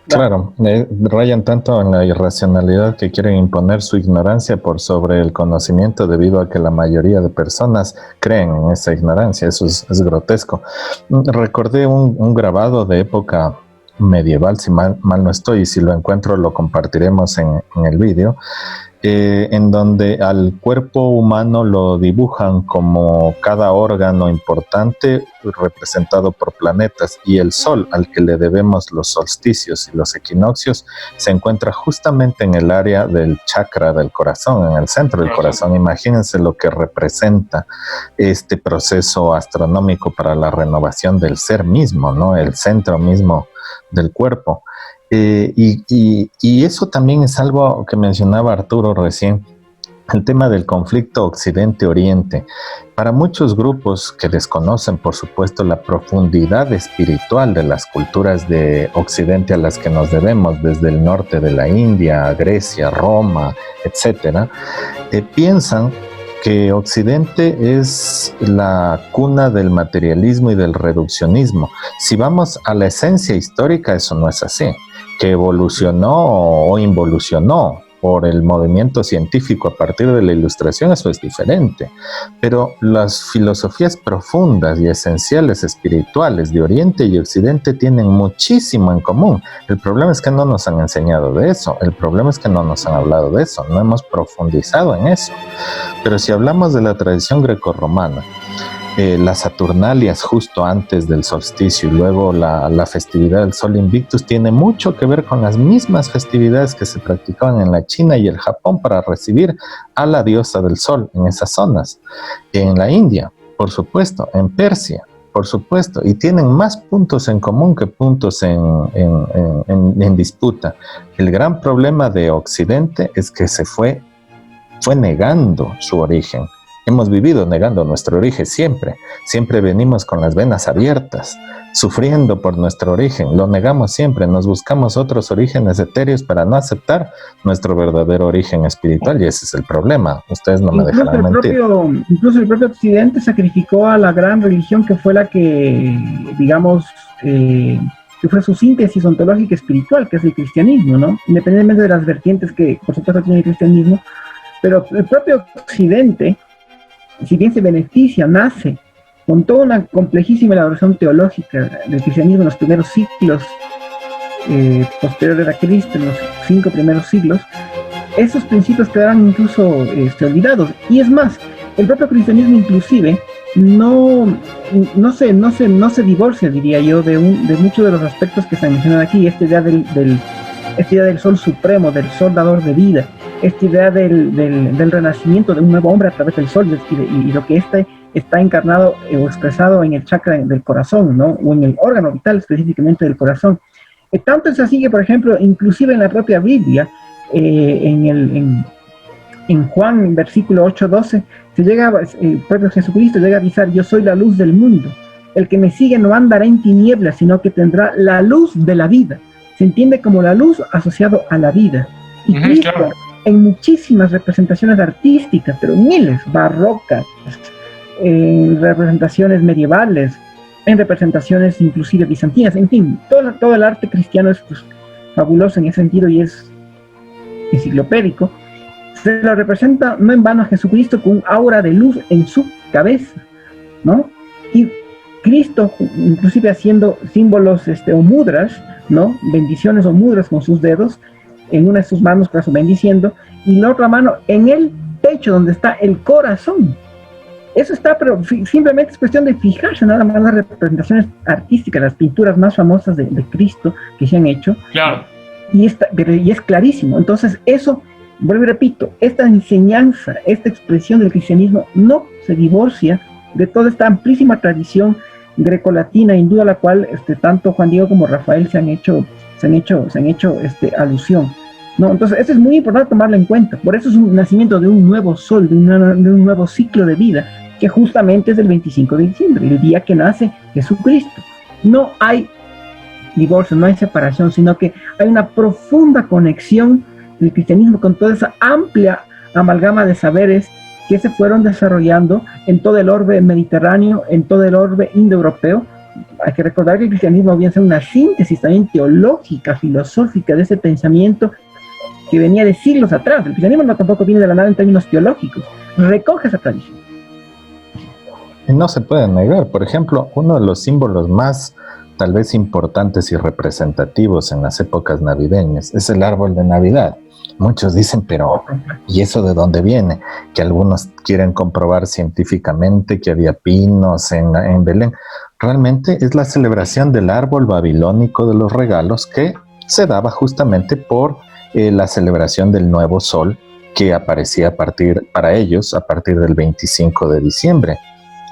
Claro, rayan tanto en la irracionalidad que quieren imponer su ignorancia por sobre el conocimiento, debido a que la mayoría de personas creen en esa ignorancia. Eso es grotesco. Recordé un grabado de época medieval, si mal no estoy, y si lo encuentro lo compartiremos en el vídeo, en donde al cuerpo humano lo dibujan como cada órgano importante representado por planetas, y el sol, al que le debemos los solsticios y los equinoccios, se encuentra justamente en el área del chakra del corazón, en el centro del corazón. Imagínense lo que representa este proceso astronómico para la renovación del ser mismo, ¿no? El centro mismo del cuerpo. Y eso también es algo que mencionaba Arturo recién, el tema del conflicto Occidente-Oriente. Para muchos grupos que desconocen, por supuesto, la profundidad espiritual de las culturas de Occidente a las que nos debemos, desde el norte de la India, Grecia, Roma, etcétera, piensan que Occidente es la cuna del materialismo y del reduccionismo. Si vamos a la esencia histórica, eso no es así. Que evolucionó o involucionó por el movimiento científico a partir de la Ilustración, eso es diferente. Pero las filosofías profundas y esenciales espirituales de Oriente y Occidente tienen muchísimo en común. El problema es que no nos han enseñado de eso, el problema es que no nos han hablado de eso, no hemos profundizado en eso. Pero si hablamos de la tradición grecorromana, las Saturnalias justo antes del solsticio y luego la festividad del Sol Invictus tiene mucho que ver con las mismas festividades que se practicaban en la China y el Japón para recibir a la diosa del Sol en esas zonas. En la India, por supuesto, en Persia, por supuesto, y tienen más puntos en común que puntos en disputa. El gran problema de Occidente es que se fue negando su origen. Hemos vivido negando nuestro origen siempre. Siempre venimos con las venas abiertas, sufriendo por nuestro origen. Lo negamos siempre. Nos buscamos otros orígenes etéreos para no aceptar nuestro verdadero origen espiritual, y ese es el problema. Ustedes no me dejarán mentir. Incluso el propio Occidente sacrificó a la gran religión que fue la que, digamos, que fue su síntesis ontológica espiritual, que es el cristianismo, ¿no? Independientemente de las vertientes que, por supuesto, tiene el cristianismo, pero el propio Occidente, si bien se beneficia, nace con toda una complejísima elaboración teológica del cristianismo en los primeros siglos posteriores a Cristo, en los 5 primeros siglos. Esos principios quedaron incluso olvidados. Y es más, el propio cristianismo inclusive no se divorcia, diría yo, de muchos de los aspectos que se han mencionado aquí. Esta idea del sol supremo, del sol dador de vida, esta idea del renacimiento de un nuevo hombre a través del sol, y lo que está encarnado o expresado en el chakra del corazón, ¿no? O en el órgano vital específicamente del corazón. Tanto es así que, por ejemplo, inclusive en la propia Biblia, en Juan, en versículo 8-12, el propio Jesucristo llega a avisar: yo soy la luz del mundo, el que me sigue no andará en tinieblas, sino que tendrá la luz de la vida. Se entiende como la luz asociado a la vida. Y Cristo, claro, en muchísimas representaciones artísticas, pero miles, barrocas, en representaciones medievales, en representaciones inclusive bizantinas, en fin, todo el arte cristiano es fabuloso en ese sentido y es enciclopédico. Se lo representa no en vano a Jesucristo con un aura de luz en su cabeza, ¿no? Y Cristo, inclusive haciendo símbolos o mudras, ¿no? Bendiciones o mudras con sus dedos, en una de sus manos, por eso bendiciendo, y la otra mano en el pecho donde está el corazón. Eso está, pero simplemente es cuestión de fijarse nada más en las representaciones artísticas, las pinturas más famosas de Cristo que se han hecho. Claro. Y es clarísimo. Entonces eso, vuelvo y repito, esta enseñanza, esta expresión del cristianismo no se divorcia de toda esta amplísima tradición grecolatina hindú a la cual tanto Juan Diego como Rafael se han hecho alusión. ¿no? Entonces, eso es muy importante tomarlo en cuenta. Por eso es un nacimiento de un nuevo sol, de un nuevo ciclo de vida, que justamente es el 25 de diciembre, el día que nace Jesucristo. No hay divorcio, no hay separación, sino que hay una profunda conexión del cristianismo con toda esa amplia amalgama de saberes que se fueron desarrollando en todo el orbe mediterráneo, en todo el orbe indoeuropeo. Hay que recordar que el cristianismo viene a ser una síntesis también teológica, filosófica de ese pensamiento que venía de siglos atrás. El cristianismo no tampoco viene de la nada en términos teológicos, recoge esa tradición. Y no se puede negar, por ejemplo, uno de los símbolos más tal vez importantes y representativos en las épocas navideñas es el árbol de Navidad. Muchos dicen, pero ¿y eso de dónde viene? Que algunos quieren comprobar científicamente que había pinos en Belén. Realmente es la celebración del árbol babilónico de los regalos que se daba justamente por la celebración del nuevo sol que aparecía para ellos a partir del 25 de diciembre.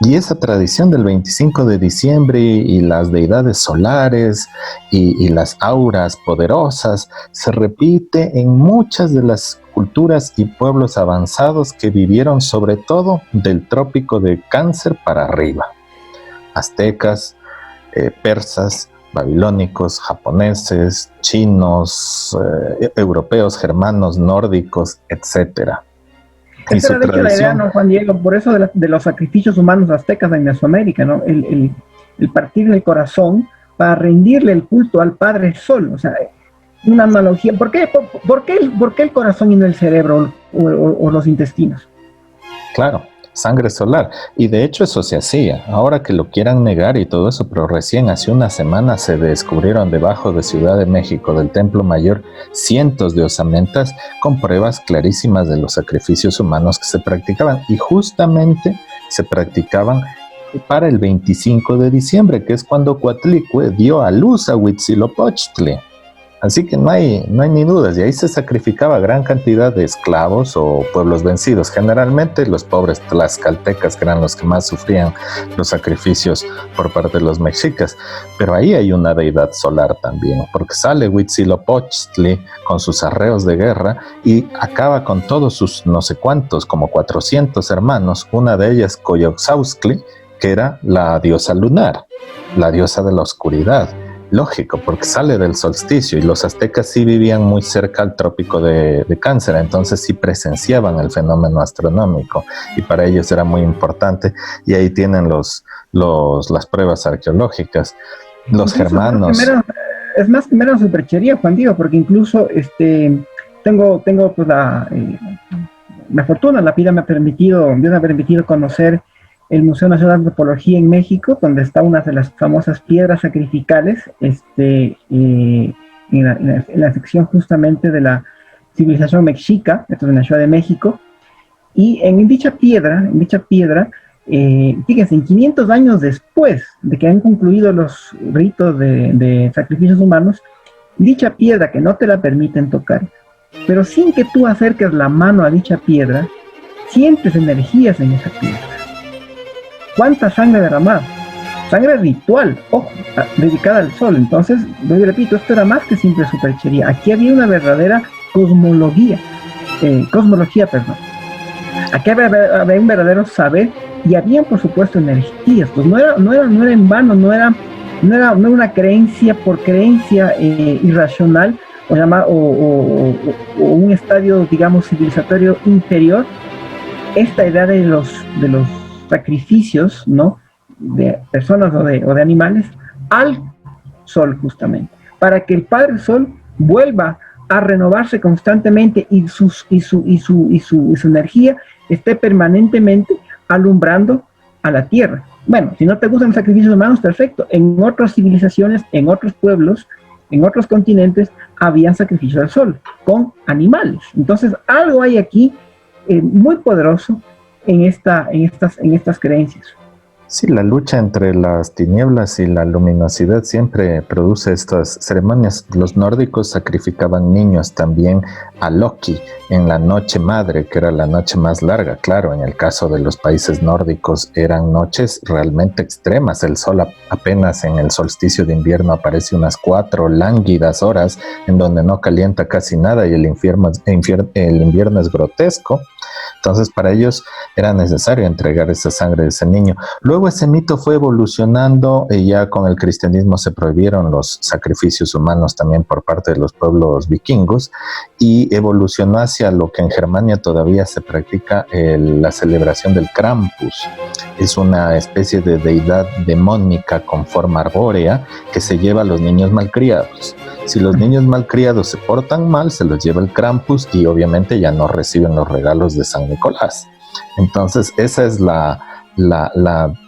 Y esa tradición del 25 de diciembre y las deidades solares y las auras poderosas se repite en muchas de las culturas y pueblos avanzados que vivieron sobre todo del trópico de Cáncer para arriba. Aztecas, persas, babilónicos, japoneses, chinos, europeos, germanos, nórdicos, etcétera. Esa era de hecho la idea, ¿no, Juan Diego? Por eso de los sacrificios humanos aztecas en Mesoamérica, ¿no? El partir el corazón para rendirle el culto al Padre Sol. O sea, una analogía. ¿Por qué el corazón y no el cerebro o los intestinos? Claro, sangre solar. Y de hecho eso se hacía. Ahora que lo quieran negar y todo eso, pero recién hace una semana se descubrieron debajo de Ciudad de México, del Templo Mayor, cientos de osamentas con pruebas clarísimas de los sacrificios humanos que se practicaban. Y justamente se practicaban para el 25 de diciembre, que es cuando Coatlicue dio a luz a Huitzilopochtli. Así que no hay ni dudas, y ahí se sacrificaba gran cantidad de esclavos o pueblos vencidos, generalmente los pobres tlaxcaltecas, que eran los que más sufrían los sacrificios por parte de los mexicas, pero ahí hay una deidad solar también, porque sale Huitzilopochtli con sus arreos de guerra y acaba con todos sus no sé cuántos, como 400 hermanos, una de ellas Coyolxauhqui, que era la diosa lunar, la diosa de la oscuridad. Lógico, porque sale del solsticio y los aztecas sí vivían muy cerca al trópico de Cáncer, entonces sí presenciaban el fenómeno astronómico y para ellos era muy importante y ahí tienen las pruebas arqueológicas. Los germanos... Es más que menos superchería, Juan Diego, porque incluso tengo pues la fortuna, la vida me ha permitido conocer el Museo Nacional de Antropología en México, donde está una de las famosas piedras sacrificales, en la sección justamente de la civilización mexica, esto es en la Ciudad de México, y en dicha piedra, fíjense, en 500 años después de que han concluido los ritos de sacrificios humanos, dicha piedra que no te la permiten tocar, pero sin que tú acerques la mano a dicha piedra, sientes energías en esa piedra. ¿Cuánta sangre derramada? Sangre ritual, ojo, dedicada al sol. Entonces, yo repito, esto era más que simple superchería. Aquí había una verdadera cosmología. Aquí había un verdadero saber y había, por supuesto, energías. Pues no era en vano, no era una creencia por creencia irracional o un estadio, digamos, civilizatorio inferior. Esta idea de los sacrificios, ¿no?, de personas o de animales al sol, justamente, para que el Padre Sol vuelva a renovarse constantemente y su energía esté permanentemente alumbrando a la tierra. Bueno, si no te gustan los sacrificios humanos, perfecto. En otras civilizaciones, en otros pueblos, en otros continentes, habían sacrificios al sol con animales. Entonces, algo hay aquí muy poderoso en estas creencias. Sí, la lucha entre las tinieblas y la luminosidad siempre produce estas ceremonias. Los nórdicos sacrificaban niños también a Loki en la noche madre, que era la noche más larga. Claro, en el caso de los países nórdicos eran noches realmente extremas. El sol apenas en el solsticio de invierno aparece unas 4 lánguidas horas en donde no calienta casi nada y el invierno es grotesco. Entonces para ellos era necesario entregar esa sangre de ese niño. Luego ese mito fue evolucionando y ya con el cristianismo se prohibieron los sacrificios humanos también por parte de los pueblos vikingos y evolucionó hacia lo que en Germania todavía se practica, la celebración del Krampus. Es una especie de deidad demónica con forma arbórea que se lleva a los niños malcriados. Si los niños malcriados se portan mal, se los lleva el Krampus y obviamente ya no reciben los regalos de San Nicolás. Entonces esa es la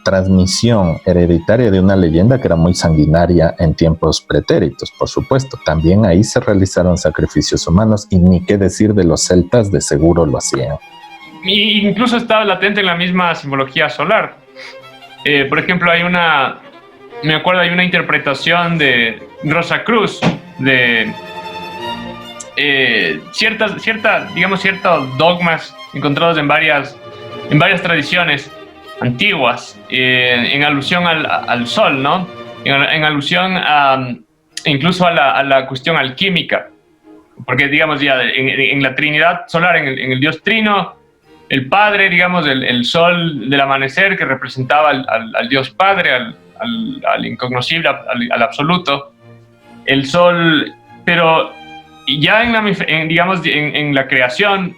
transmisión hereditaria de una leyenda que era muy sanguinaria en tiempos pretéritos, por supuesto. También ahí se realizaron sacrificios humanos y ni qué decir de los celtas, de seguro lo hacían. Y incluso estaba latente en la misma simbología solar. Por ejemplo, hay una interpretación de Rosacruz de ciertos dogmas encontrados en varias tradiciones antiguas, en alusión al sol, ¿no? En alusión incluso a la cuestión alquímica, porque digamos ya en la Trinidad solar, en el Dios Trino, el Padre, digamos, el sol del amanecer que representaba al Dios Padre, al incognoscible, al absoluto, el sol, pero ya en la creación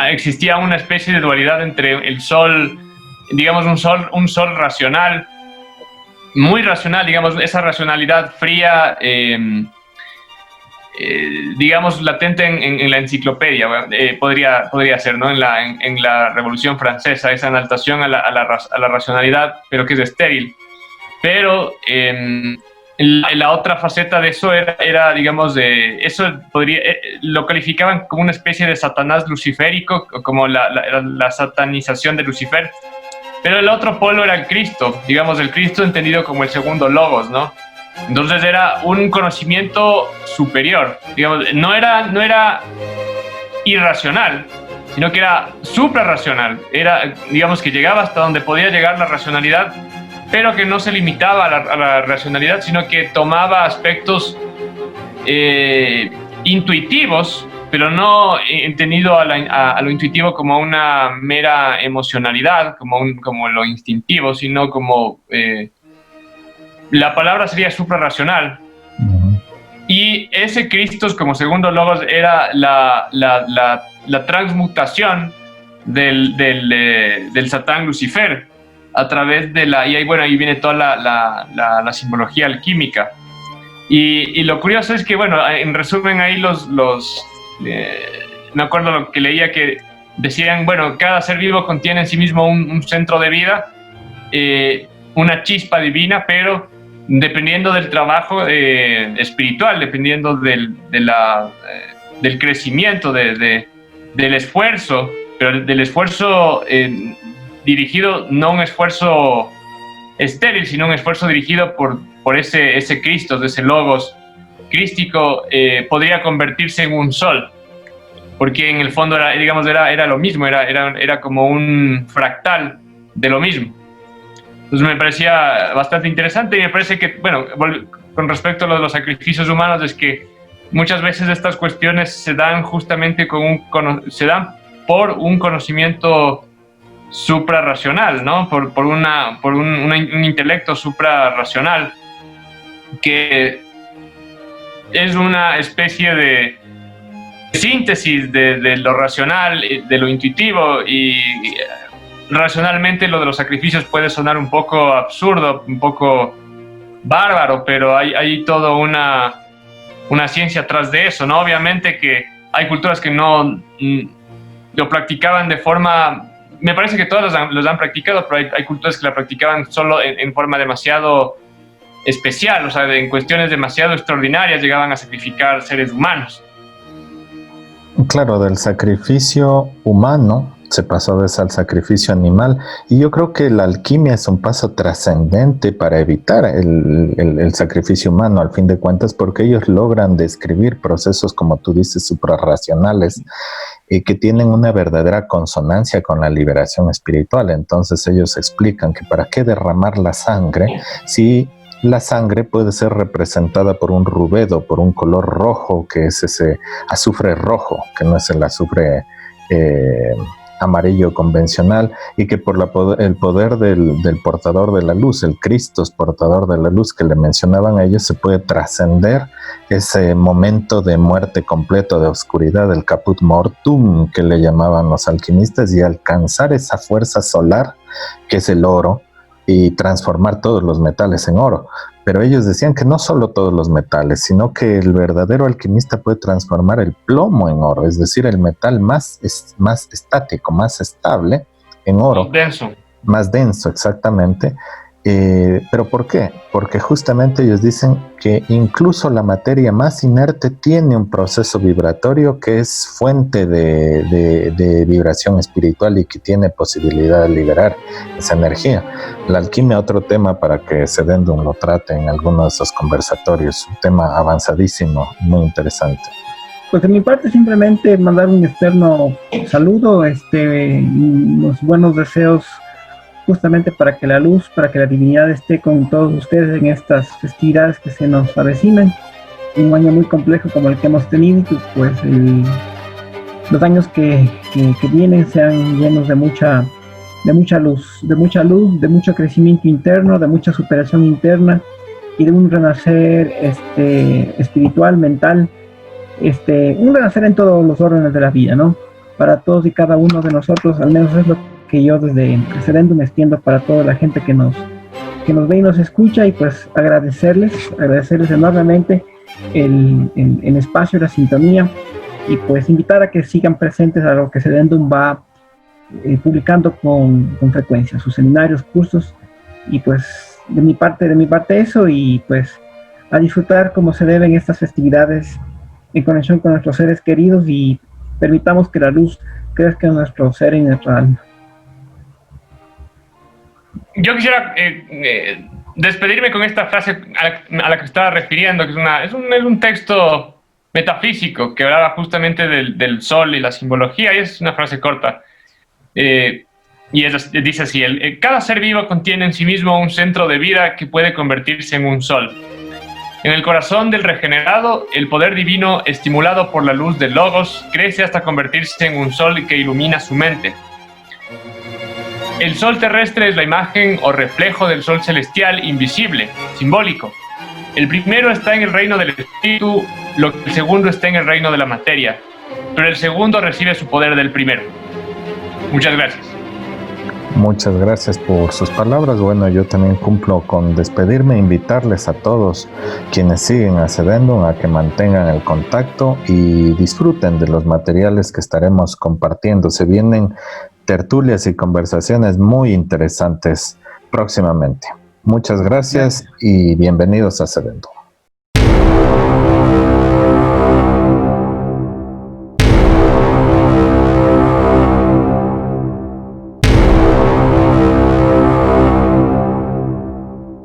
existía una especie de dualidad entre el sol, digamos, un sol racional, muy racional, digamos, esa racionalidad fría, digamos, latente en la enciclopedia, podría ser, ¿no? En la Revolución Francesa, esa exaltación a la racionalidad, pero que es estéril. Pero la otra faceta de eso era digamos, lo calificaban como una especie de Satanás luciférico, como la satanización de Lucifer. Pero el otro polo era el Cristo, digamos, el Cristo entendido como el segundo logos, ¿no? Entonces era un conocimiento superior, digamos, no era irracional, sino que era suprarracional. Era, digamos, que llegaba hasta donde podía llegar la racionalidad, pero que no se limitaba a la racionalidad, sino que tomaba aspectos intuitivos, pero no entendido a lo intuitivo como una mera emocionalidad, como lo instintivo, sino como la palabra sería suprarracional. Y ese Christos como segundo logos era la transmutación del Satán Lucifer a través de y ahí viene toda la simbología alquímica. Y lo curioso es que, bueno, en resumen ahí me acuerdo lo que leía, que decían, bueno, cada ser vivo contiene en sí mismo un centro de vida, una chispa divina, pero dependiendo del trabajo espiritual, dependiendo del crecimiento, del esfuerzo, pero del esfuerzo dirigido, no un esfuerzo estéril, sino un esfuerzo dirigido por ese Cristo, ese logos crístico, podría convertirse en un sol, porque en el fondo era lo mismo, era como un fractal de lo mismo. Entonces me parecía bastante interesante, y me parece que, bueno, con respecto a lo de los sacrificios humanos, es que muchas veces estas cuestiones se dan justamente por un conocimiento suprarracional, ¿no? Por un intelecto suprarracional, que es una especie de síntesis de lo racional, de lo intuitivo, y racionalmente lo de los sacrificios puede sonar un poco absurdo, un poco bárbaro, pero hay toda una ciencia atrás de eso, ¿no? Obviamente que hay culturas que no lo practicaban de forma... Me parece que todas los han practicado, pero hay culturas que la practicaban solo en forma demasiado especial, o sea, en cuestiones demasiado extraordinarias llegaban a sacrificar seres humanos. Claro, del sacrificio humano se pasó a veces al sacrificio animal, y yo creo que la alquimia es un paso trascendente para evitar el sacrificio humano, al fin de cuentas, porque ellos logran describir procesos, como tú dices, suprarracionales, que tienen una verdadera consonancia con la liberación espiritual. Entonces ellos explican que para qué derramar la sangre si la sangre puede ser representada por un rubedo, por un color rojo, que es ese azufre rojo, que no es el azufre amarillo convencional, y que por el poder del portador de la luz, el Cristos portador de la luz que le mencionaban a ellos, se puede trascender ese momento de muerte completo, de oscuridad, del caput mortum que le llamaban los alquimistas, y alcanzar esa fuerza solar que es el oro, y transformar todos los metales en oro. Pero ellos decían que no solo todos los metales, sino que el verdadero alquimista puede transformar el plomo en oro, es decir, el metal más estático, más estable, en oro. Más denso, exactamente. ¿Pero por qué? Porque justamente ellos dicen que incluso la materia más inerte tiene un proceso vibratorio que es fuente de vibración espiritual y que tiene posibilidad de liberar esa energía. La alquimia, otro tema para que Sedendum lo trate en algunos de esos conversatorios, un tema avanzadísimo, muy interesante. Pues de mi parte simplemente mandar un externo saludo, unos buenos deseos justamente para que la luz, para que la divinidad esté con todos ustedes en estas festividades que se nos avecinan. Un año muy complejo como el que hemos tenido, y pues los años que vienen sean llenos de mucha luz, de mucho crecimiento interno, de mucha superación interna y de un renacer espiritual, mental, un renacer en todos los órdenes de la vida, ¿no? Para todos y cada uno de nosotros, al menos es lo que yo desde Sedendum extiendo para toda la gente que nos ve y nos escucha, y pues agradecerles enormemente el espacio, la sintonía, y pues invitar a que sigan presentes a lo que Sedendum va publicando con frecuencia, sus seminarios, cursos, y pues de mi parte eso, y pues a disfrutar como se deben estas festividades en conexión con nuestros seres queridos, y permitamos que la luz crezca en nuestro ser y en nuestra alma. Yo quisiera despedirme con esta frase a la que estaba refiriendo, que es un texto metafísico que hablaba justamente del sol y la simbología, y es una frase corta. Y dice así: cada ser vivo contiene en sí mismo un centro de vida que puede convertirse en un sol. En el corazón del regenerado, el poder divino, estimulado por la luz del Logos, crece hasta convertirse en un sol que ilumina su mente. El sol terrestre es la imagen o reflejo del sol celestial invisible, simbólico. El primero está en el reino del espíritu, lo que el segundo está en el reino de la materia, pero el segundo recibe su poder del primero. Muchas gracias. Muchas gracias por sus palabras. Bueno, yo también cumplo con despedirme, invitarles a todos quienes siguen a Sedendum a que mantengan el contacto y disfruten de los materiales que estaremos compartiendo. Se vienen tertulias y conversaciones muy interesantes próximamente. Muchas gracias y bienvenidos a Sedendum.